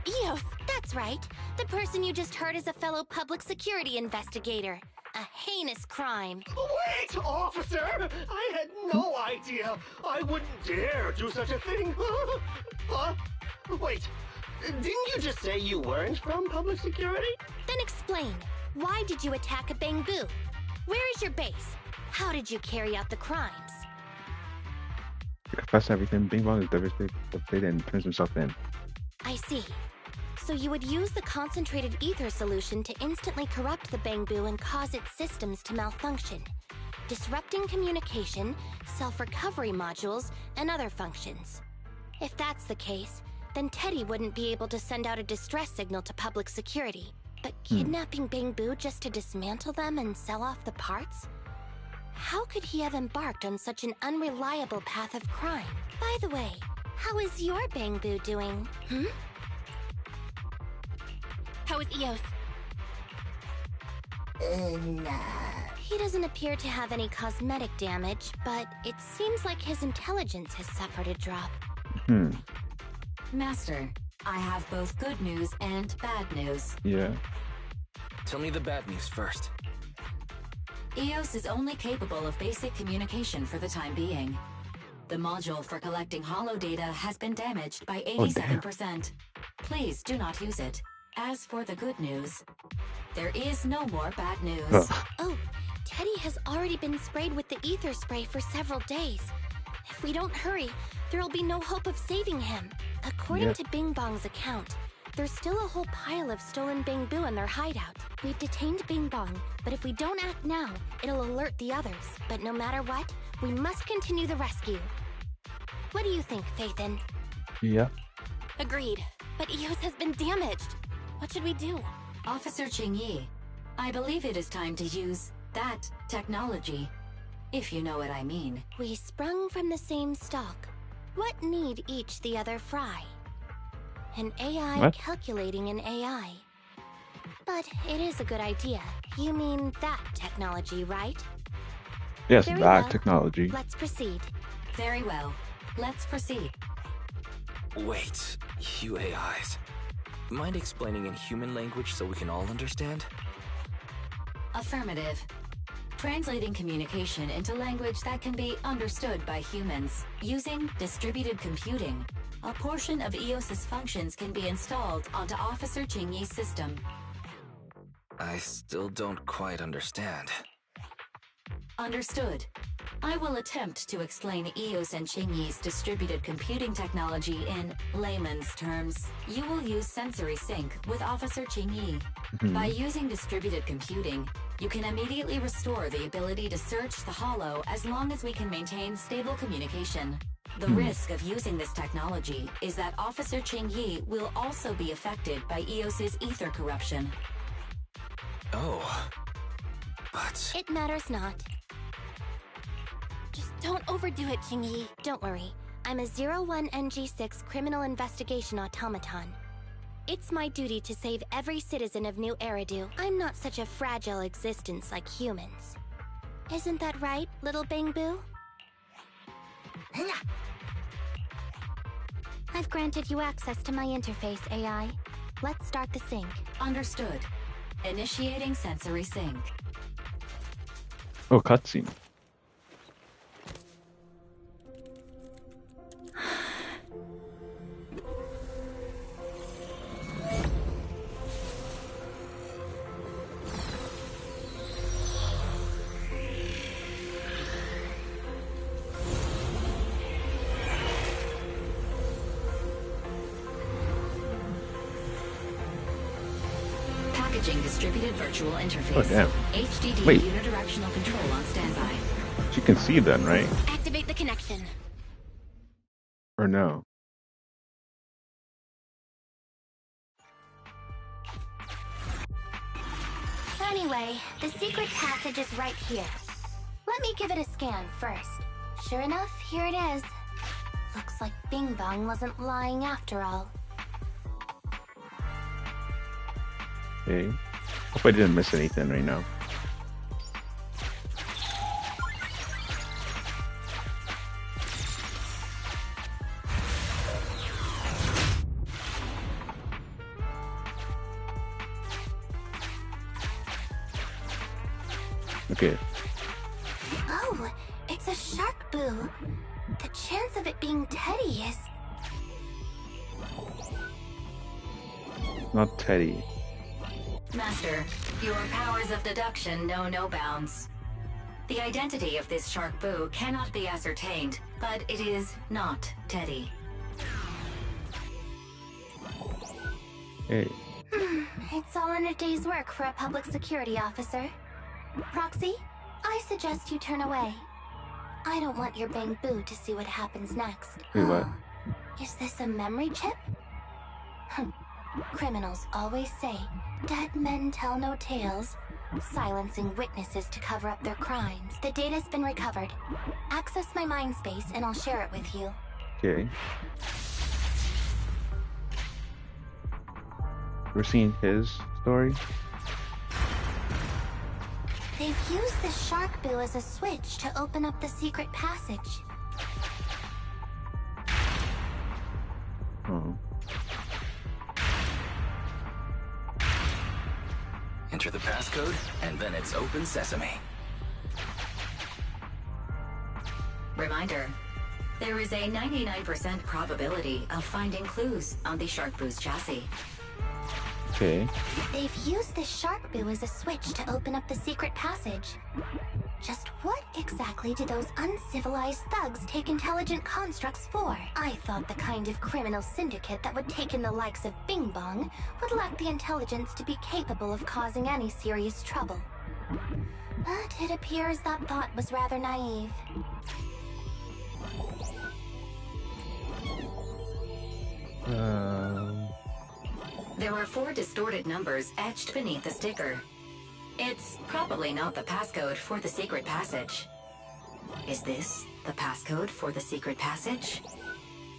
Eos! That's right. The person you just heard is a fellow public security investigator. A heinous crime. Wait, officer! I had no idea! I wouldn't dare do such a thing! Huh? Wait, didn't you just say you weren't from public security? Then explain. Why did you attack a Bangbu? Where is your base? How did you carry out the crimes? To confess everything, Bing Bong is devastated and turns himself in. I see. So you would use the concentrated ether solution to instantly corrupt the Bangbu and cause its systems to malfunction, disrupting communication, self-recovery modules, and other functions. If that's the case, then Teddy wouldn't be able to send out a distress signal to public security. But kidnapping Bangbu just to dismantle them and sell off the parts? How could he have embarked on such an unreliable path of crime? By the way, how is your Bangbu doing, How is Eos? He doesn't appear to have any cosmetic damage, but it seems like his intelligence has suffered a drop. Master, I have both good news and bad news. Yeah. Tell me the bad news first. Eos is only capable of basic communication for the time being. The module for collecting holo data has been damaged by 87%. Please do not use it. As for the good news, there is no more bad news. Oh, Teddy has already been sprayed with the ether spray for several days. If we don't hurry, there'll be no hope of saving him. According to Bing Bong's account, there's still a whole pile of stolen Bangbu in their hideout. We've detained Bing Bong, but if we don't act now, it'll alert the others. But no matter what, we must continue the rescue. What do you think, Faithin? Yeah. Agreed. But Eos has been damaged. What should we do? Officer Qingyi, I believe it is time to use that technology. If you know what I mean. We sprung from the same stock. What need each the other fry? An AI calculating an AI. But it is a good idea. You mean that technology, right? Yes, Very that well. technology. Let's proceed. Very well. Let's proceed. Wait, you AIs. Mind explaining in human language so we can all understand? Affirmative. Translating communication into language that can be understood by humans. Using distributed computing, a portion of EOS's functions can be installed onto Officer Qingyi's system. I still don't quite understand. Understood. I will attempt to explain EOS and Qingyi's distributed computing technology in layman's terms. You will use sensory sync with Officer Qingyi. By using distributed computing, you can immediately restore the ability to search the holo as long as we can maintain stable communication. The risk of using this technology is that Officer Qingyi will also be affected by EOS's ether corruption. Oh. But... It matters not. Just don't overdo it, Qingyi. Don't worry. I'm a 01NG6 criminal investigation automaton. It's my duty to save every citizen of New Eridu. I'm not such a fragile existence like humans. Isn't that right, little Bangbu? I've granted you access to my interface, AI. Let's start the sync. Understood. Initiating sensory sync. Oh, cutscene. Packaging distributed virtual interface. Oh, damn. HDD Wait. unidirectional control on standby. She can see then, right? Activate the connection. Or no? Anyway, the secret passage is right here. Let me give it a scan first. Sure enough, here it is. Looks like Bing Bong wasn't lying after all. Okay. Hope I didn't miss anything right now. Okay. Oh, it's a shark boo. The chance of it being Teddy is... Not Teddy. Master, your powers of deduction know no bounds. The identity of this shark boo cannot be ascertained, but it is not Teddy. Hey. It's all in a day's work for a public security officer. Proxy, I suggest you turn away. I don't want your Bang Boo to see what happens next. Wait, what? Is this a memory chip? Criminals always say, dead men tell no tales, silencing witnesses to cover up their crimes. The data's been recovered. Access my mind space and I'll share it with you. Okay. We're seeing his story. They've used the shark boo as a switch to open up the secret passage. Oh. Enter the passcode, and then it's open sesame. Reminder, there is a 99% probability of finding clues on the shark boo's chassis. Okay. They've used the shark boo as a switch to open up the secret passage. Just what exactly do those uncivilized thugs take intelligent constructs for? I thought the kind of criminal syndicate that would take in the likes of Bing Bong would lack the intelligence to be capable of causing any serious trouble. But it appears that thought was rather naive. There are 4 distorted numbers etched beneath the sticker. It's probably not the passcode for the secret passage. Is this the passcode for the secret passage?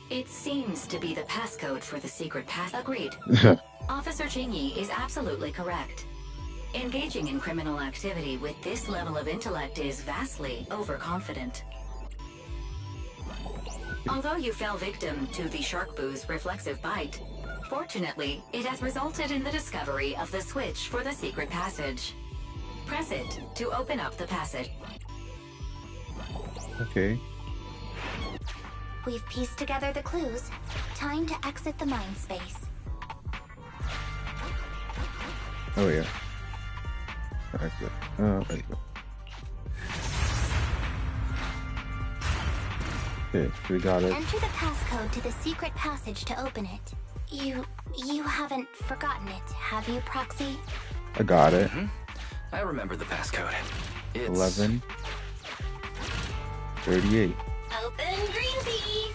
It seems to be the passcode for the secret Agreed. Officer Qingyi is absolutely correct. Engaging in criminal activity with this level of intellect is vastly overconfident. Although you fell victim to the shark boo's reflexive bite, fortunately, it has resulted in the discovery of the switch for the secret passage. Press it to open up the passage. Okay. We've pieced together the clues. Time to exit the mind space. Oh yeah. Exit. Exit. Okay, we got it. Enter the passcode to the secret passage to open it. You haven't forgotten it, have you, Proxy? I got it. I remember the passcode. It's 11. 38. Open green tea!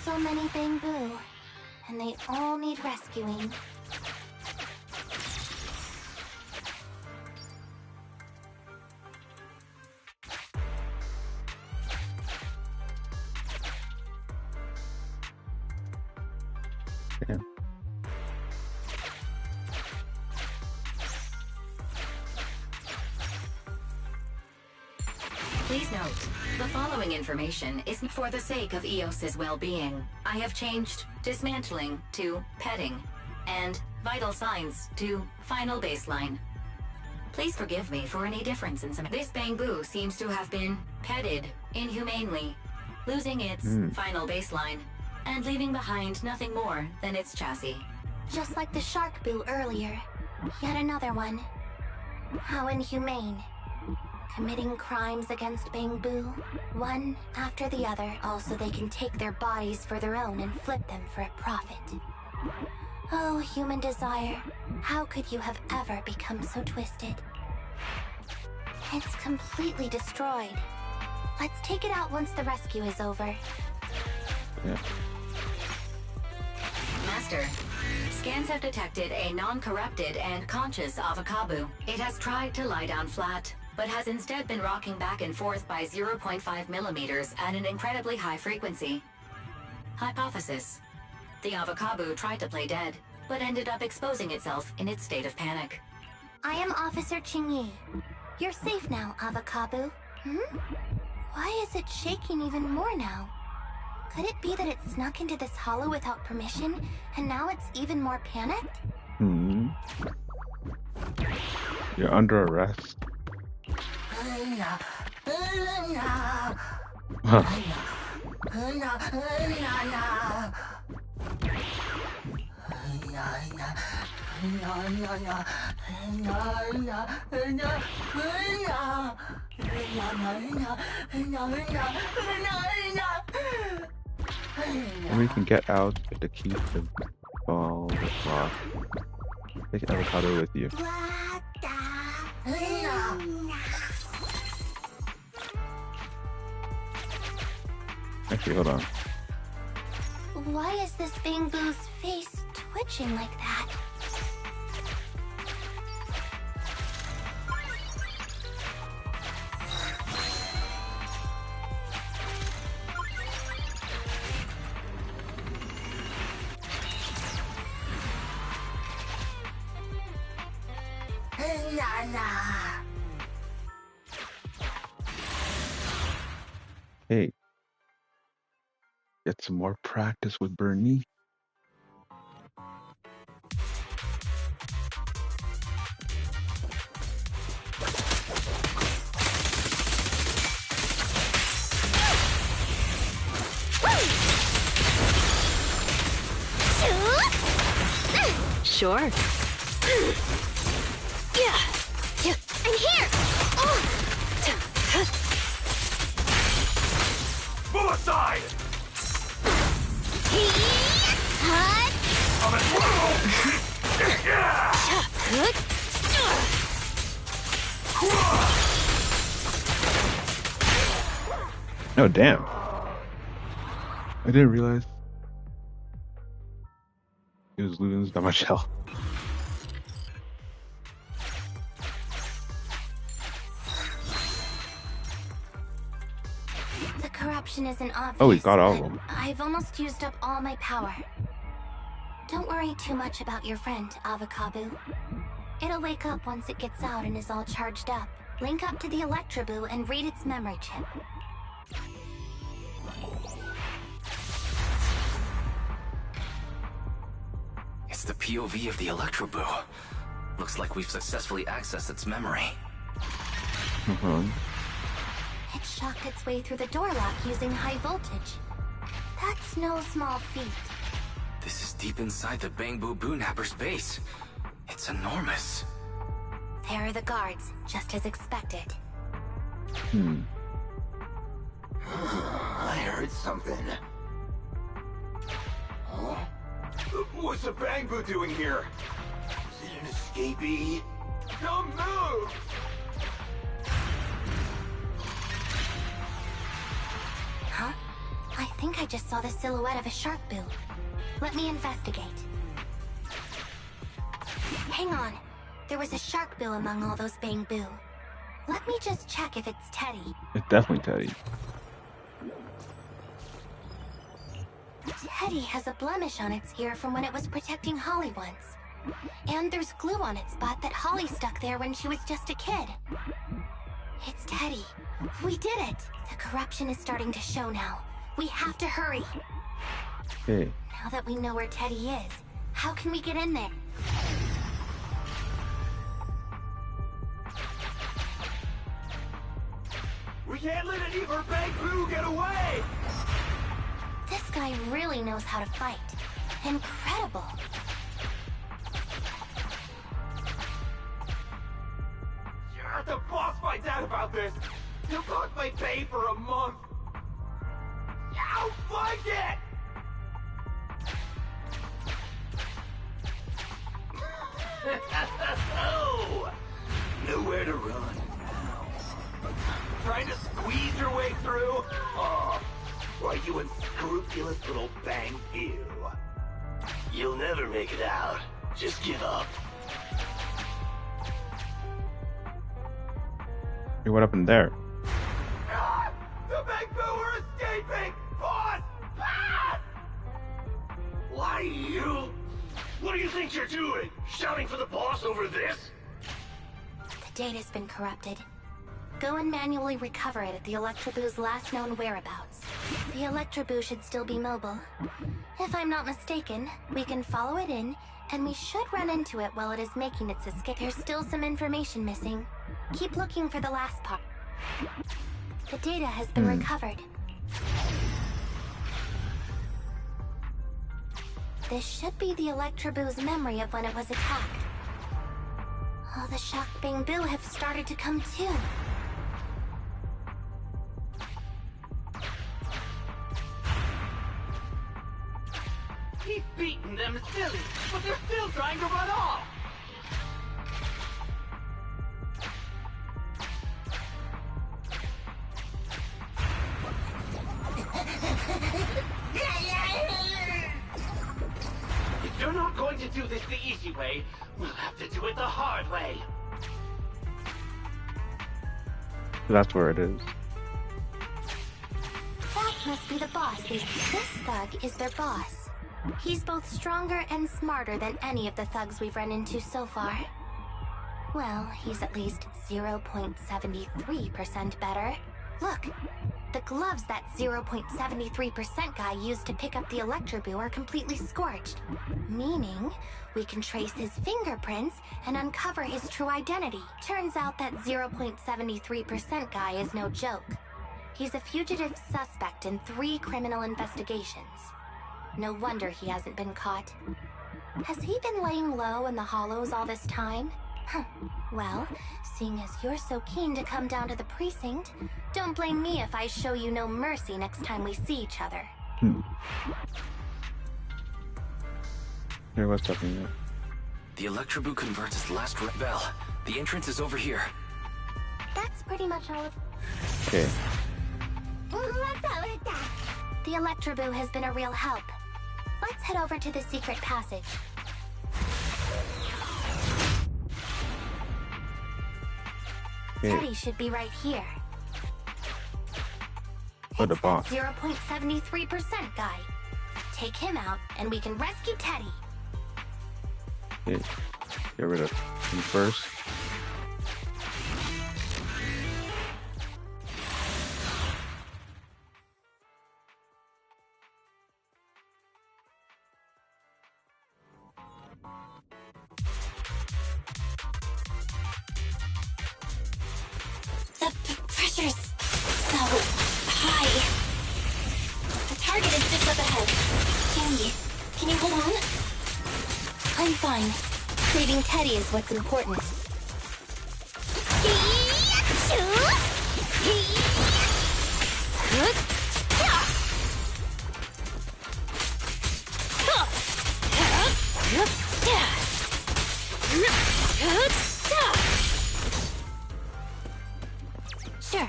So many Bang Boo, and they all need rescuing. Yeah. Please note, the following information isn't for the sake of EOS's well-being. I have changed dismantling to petting, and vital signs to final baseline. Please forgive me for any difference in some. This Bang Boo seems to have been petted inhumanely, losing its final baseline, and leaving behind nothing more than its chassis. Just like the shark boo earlier. Yet another one. How inhumane. Committing crimes against Bang Boo, one after the other, also they can take their bodies for their own and flip them for a profit. Oh, human desire, how could you have ever become so twisted? It's completely destroyed. Let's take it out once the rescue is over. Yeah. Master, scans have detected a non-corrupted and conscious Avakabu. It has tried to lie down flat, but has instead been rocking back and forth by 0.5 millimeters at an incredibly high frequency. Hypothesis. The Avocabo tried to play dead, but ended up exposing itself in its state of panic. I am Officer Qingyi. You're safe now, Avocabo. Why is it shaking even more now? Could it be that it snuck into this hollow without permission, and now it's even more panicked? You're under arrest. And we can get out if the key to the ball is lost. Take an avocado with you. Actually, hold on. Why is this Bangbu's face twitching like that? Hey, get some more practice with Bernie. Sure. Yeah, I'm here. Move aside! I'm Oh, damn. I didn't realize he was losing that much health. The corruption isn't obvious. Oh, he got all of them. I've almost used up all my power. Don't worry too much about your friend, Avocabo. It'll wake up once it gets out and is all charged up. Link up to the Electroboo and read its memory chip. It's the POV of the Electroboo. Looks like we've successfully accessed its memory. It shocked its way through the door lock using high voltage. That's no small feat. This is deep inside the Bangbu Boonapper's base. It's enormous. There are the guards, just as expected. I heard something. Huh? What's the Bangbu doing here? Is it an escapee? Don't move! Huh? I think I just saw the silhouette of a shark boo. Let me investigate. Hang on. There was a shark boo among all those Bangbu. Let me just check if it's Teddy. It's definitely Teddy. Teddy has a blemish on its ear from when it was protecting Holly once. And there's glue on its butt that Holly stuck there when she was just a kid. It's Teddy. We did it! The corruption is starting to show now. We have to hurry. Hey. Now that we know where Teddy is, how can we get in there? We can't let any of our Bangbu get away! This guy really knows how to fight. Incredible. If the boss finds out about this, he'll cost my pay for a month. I'll find it! Nowhere to run now. Trying to squeeze your way through? Oh, why, you unscrupulous little Bangbu. You'll never make it out. Just give up. Hey, what happened there? Ah, the Bangbu are escaping! Boss! Ah! you doing? Shouting for the boss over this? The data's been corrupted. Go and manually recover it at the Electroboo's last known whereabouts. The Electroboo should still be mobile. If I'm not mistaken, we can follow it in, and we should run into it while it is making its escape. There's still some information missing. Keep looking for the last part. The data has been recovered. This should be the Electroboo's memory of when it was attacked. Oh, the shocked Bangboo have started to come too. He's beating them silly, but they're still trying to run off! If you're not going to do this the easy way, we'll have to do it the hard way. That's where it is. That must be the boss. This thug is their boss. He's both stronger and smarter than any of the thugs we've run into so far. Well, he's at least 0.73% better. Look, the gloves that 0.73% guy used to pick up the Electroboo are completely scorched. Meaning, we can trace his fingerprints and uncover his true identity. Turns out that 0.73% guy is no joke. He's a fugitive suspect in 3 criminal investigations. No wonder he hasn't been caught. Has he been laying low in the hollows all this time? Well, seeing as you're so keen to come down to the precinct, don't blame me if I show you no mercy next time we see each other. Here, what's up in there? The Electroboo converts its last bell. The entrance is over here. That's pretty much all of... Okay. The Electroboo has been a real help. Let's head over to the secret passage. Okay. Teddy should be right here. Oh, the boss. 0.73% guy. Take him out, and we can rescue Teddy. Okay. Get rid of him first. The pressure's so high. The target is just up ahead. Qingyi, can you hold on? I'm fine. Saving Teddy is what's important. Sure.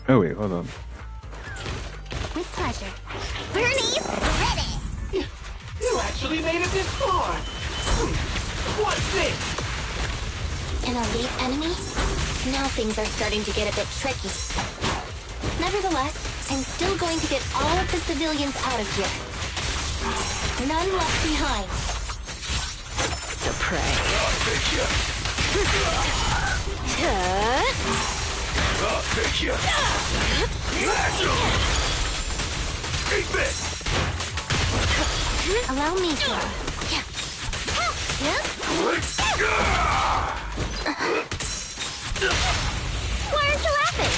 Oh wait, hold on. With pleasure. Bernie's ready! You actually made it this far! What's this? An elite enemy? Now things are starting to get a bit tricky. Nevertheless, I'm still going to get all of the civilians out of here. None left behind. The prey. I'll take you! I'll take you! Magic! Eat this! Allow me to. Why aren't you laughing?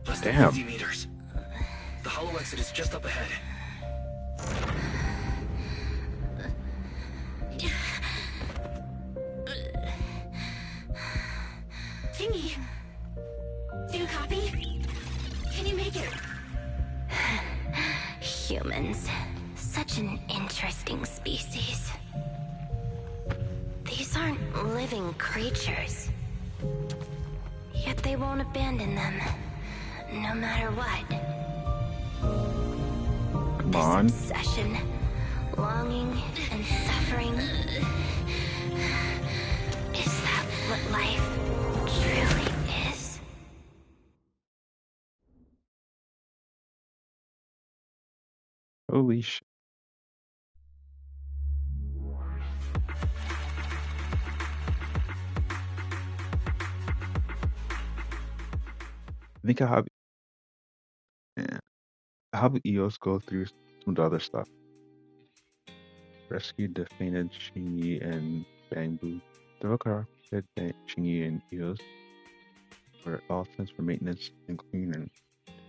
Less than Damn. 50 meters. The hollow exit is just up ahead. Qingyi, do you copy? Can you make it? Humans. Such an interesting species. These aren't living creatures. Yet they won't abandon them, no matter what. Come on. This obsession, Longing and suffering. Is that what life truly is? Holy shit. I think I have EOS go through some of the other stuff. Rescued the fainted Qingyi and Bangbu. The Rokar said that Qingyi and EOS were all sent for maintenance and cleaning.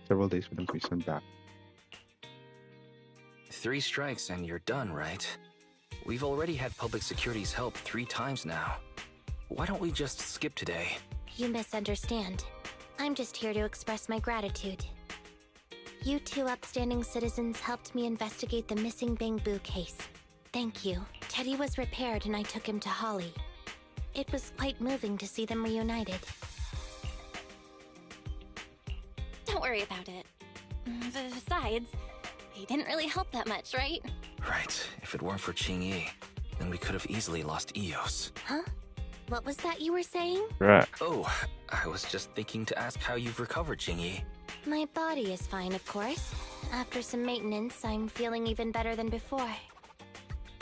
Several days for them to be sent back. 3 strikes and you're done, right? We've already had public security's help 3 times now. Why don't we just skip today? You misunderstand. I'm just here to express my gratitude. You 2 upstanding citizens helped me investigate the missing Bangbu case. Thank you. Teddy was repaired and I took him to Holly. It was quite moving to see them reunited. Don't worry about it. Besides, he didn't really help that much, right? Right. If it weren't for Qingyi, then we could have easily lost EOS. Huh? What was that you were saying? Right. Oh, I was just thinking to ask how you've recovered, Qingyi. My body is fine, of course. After some maintenance, I'm feeling even better than before.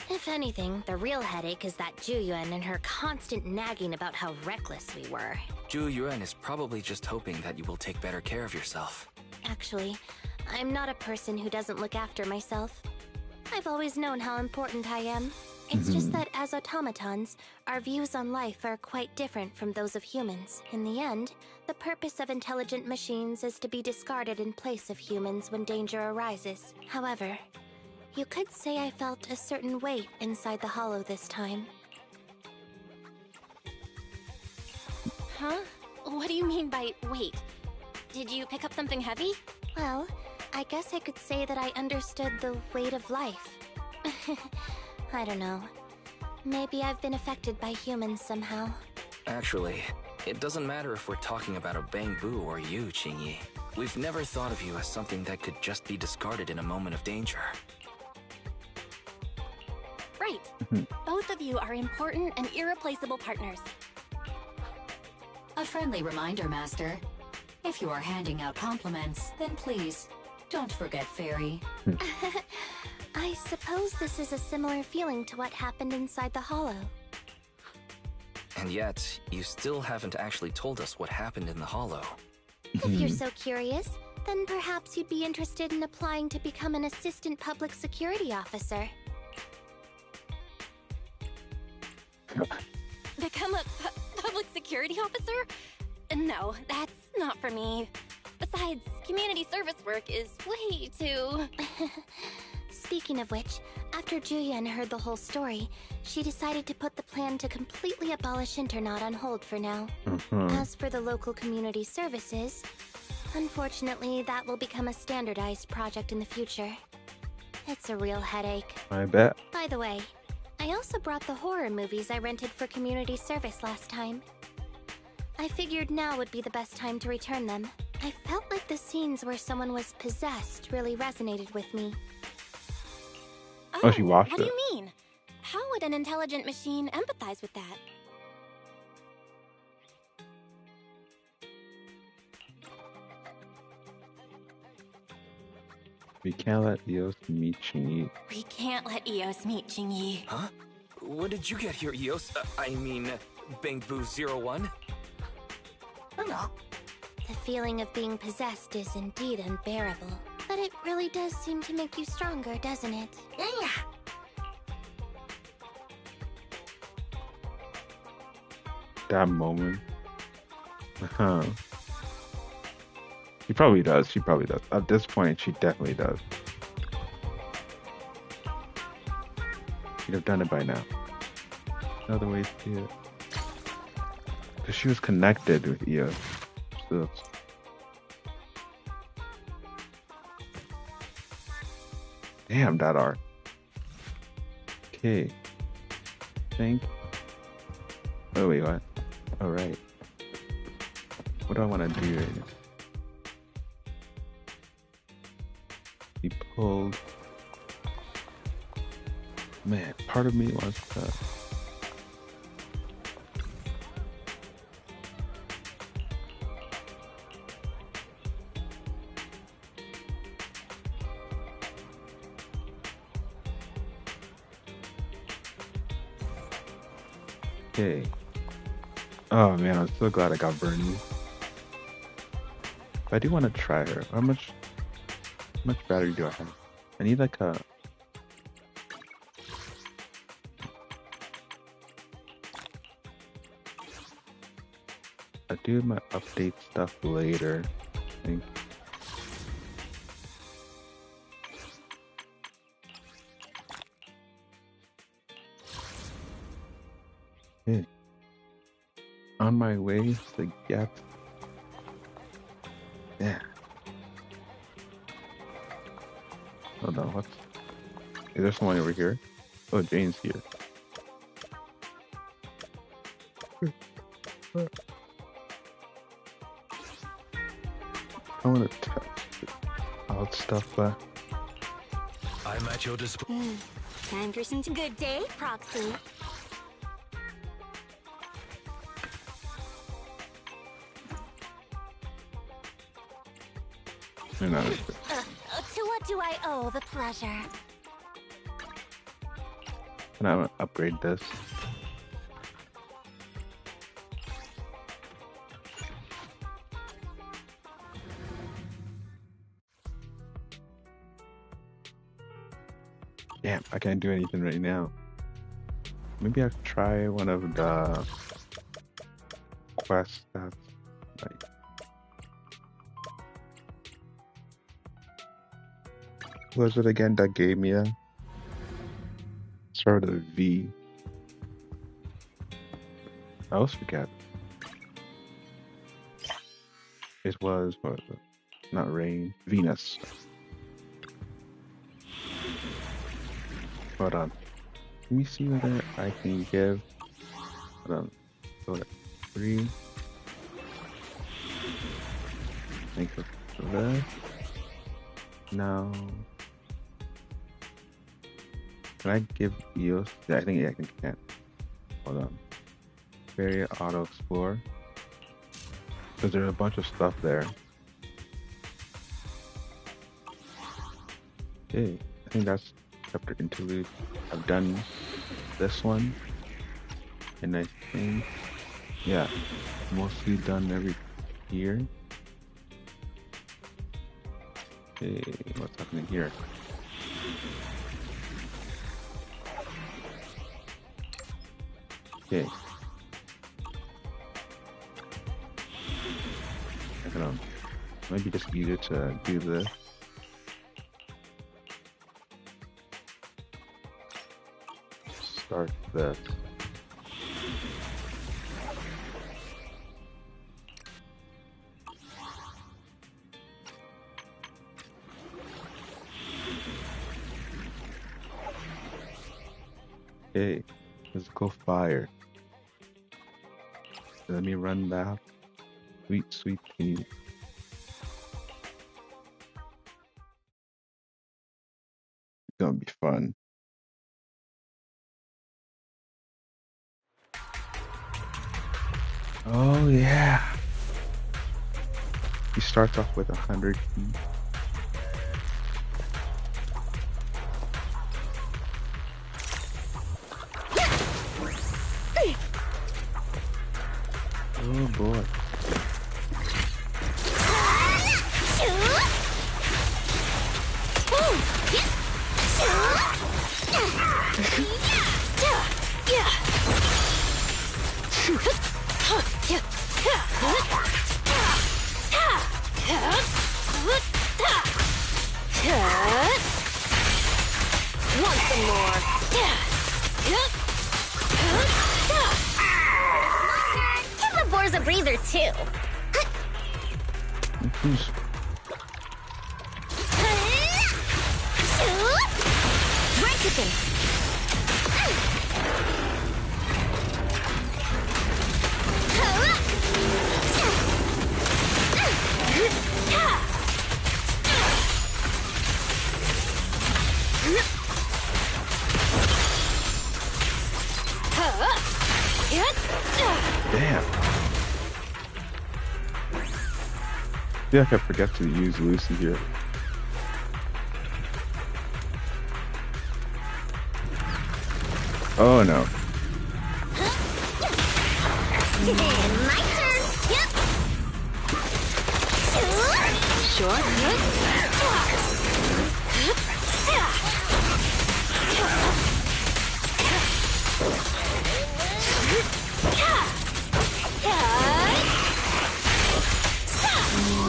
If anything, the real headache is that Juyuan and her constant nagging about how reckless we were. Juyuan is probably just hoping that you will take better care of yourself. Actually, I'm not a person who doesn't look after myself. I've always known how important I am. It's just that as automatons, our views on life are quite different from those of humans. In the end, the purpose of intelligent machines is to be discarded in place of humans when danger arises. However, you could say I felt a certain weight inside the hollow this time. Huh? What do you mean by weight? Did you pick up something heavy? Well, I guess I could say that I understood the weight of life. I don't know. Maybe I've been affected by humans somehow. Actually, it doesn't matter if we're talking about a Bangbu or you, Qingyi. We've never thought of you as something that could just be discarded in a moment of danger. Right. Both of you are important and irreplaceable partners. A friendly reminder, Master. If you are handing out compliments, then please, don't forget Fairy. I suppose this is a similar feeling to what happened inside the hollow. And yet, you still haven't actually told us what happened in the hollow. If you're so curious, then perhaps you'd be interested in applying to become an assistant public security officer. Become a public security officer? No, that's not for me. Besides, community service work is way too... Speaking of which, after Juyuan heard the whole story, she decided to put the plan to completely abolish Internaut on hold for now. As for the local community services, unfortunately, that will become a standardized project in the future. It's a real headache. I bet. By the way, I also brought the horror movies I rented for community service last time. I figured now would be the best time to return them. I felt like the scenes where someone was possessed really resonated with me. Oh, she watched what it. Do you mean? How would an intelligent machine empathize with that? We can't let EOS meet Qingyi. We can't let EOS meet Qingyi. Huh? When did you get here, EOS? Bangbu 01? The feeling of being possessed is indeed unbearable. But it really does seem to make you stronger, doesn't it? That moment. She probably does. She probably does. At this point, she definitely does. She'd have done it by now. Another way to do it. Because she was connected with EOS. So damn, that art. Okay. Think. Oh, wait, what? Alright. What do I want to do right now? We pulled Man, part of me wants to. Okay. Oh man, I'm so glad I got Bernie. But I do want to try her. How much battery do I have? I need like a. I do my update stuff later, I think. Okay. On my way to get. Yeah. Hold on, what's... Is there someone over here? Oh, Jane's here. I want to test out stuff, but... I'm at your disposal. Time for some good day, Proxy. They're not. To what do I owe the pleasure? Can I upgrade this? Damn, I can't do anything right now. Maybe I'll try one of the quests that's like... What was it again that gave me a... Start with a V. I always forget. It was, what was it? Not rain. Venus. Hold on. Let me see whether I can give... Hold on. Go to 3. Make it left. Now... Can I give EOS? Yeah, I think I can. Hold on. Very auto explore. Because there's a bunch of stuff there. Okay, I think that's chapter interlude. I've done this one. And I think, yeah, mostly done every year. Okay, what's happening here? Okay. I don't know. Maybe just easier to do this. Start this. Okay, let's go fire. Let me run back. Sweet, sweet tea. It's gonna be fun. Oh yeah. He starts off with 100 keys. Oh boy. Want some more? Give the boars a breather too. Dry chicken. Damn. I feel like I forget to use Lucy here. Oh no. My turn. Yep. Sure.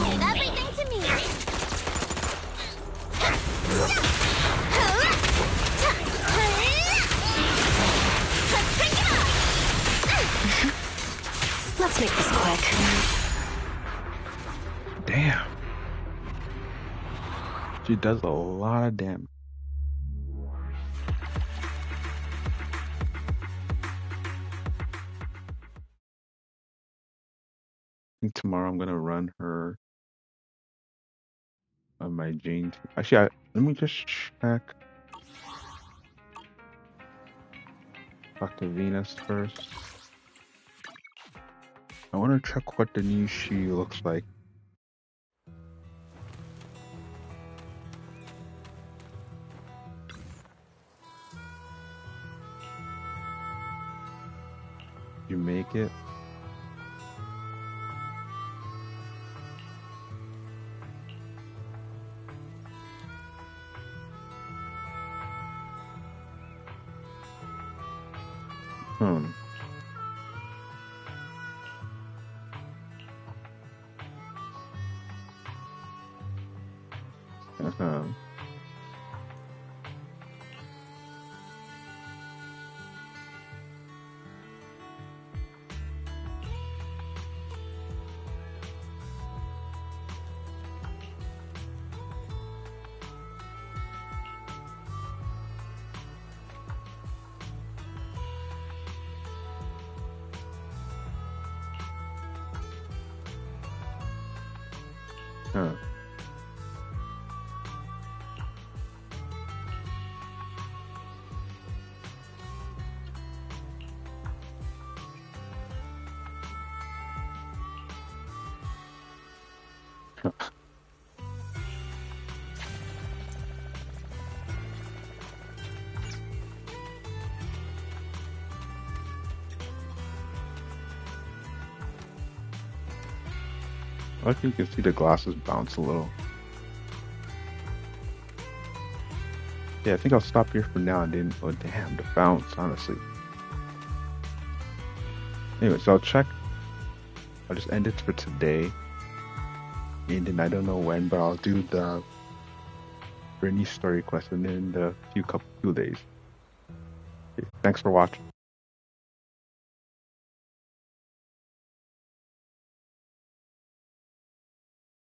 Leave everything to me. Let's make this quick. Damn. She does a lot of damage. I think tomorrow I'm gonna run her on my Jane team. Actually, let me just check. Talk to Venus first. I want to check what the new She looks like. You make it. Hmm. Uh-huh. Huh. I think you can see the glasses bounce a little. Yeah, I think I'll stop here for now and then. Oh, damn, the bounce, honestly. Anyway, so I'll check. I'll just end it for today. And then I don't know when, but I'll do the Brittany story quest in the few days. Okay, thanks for watching.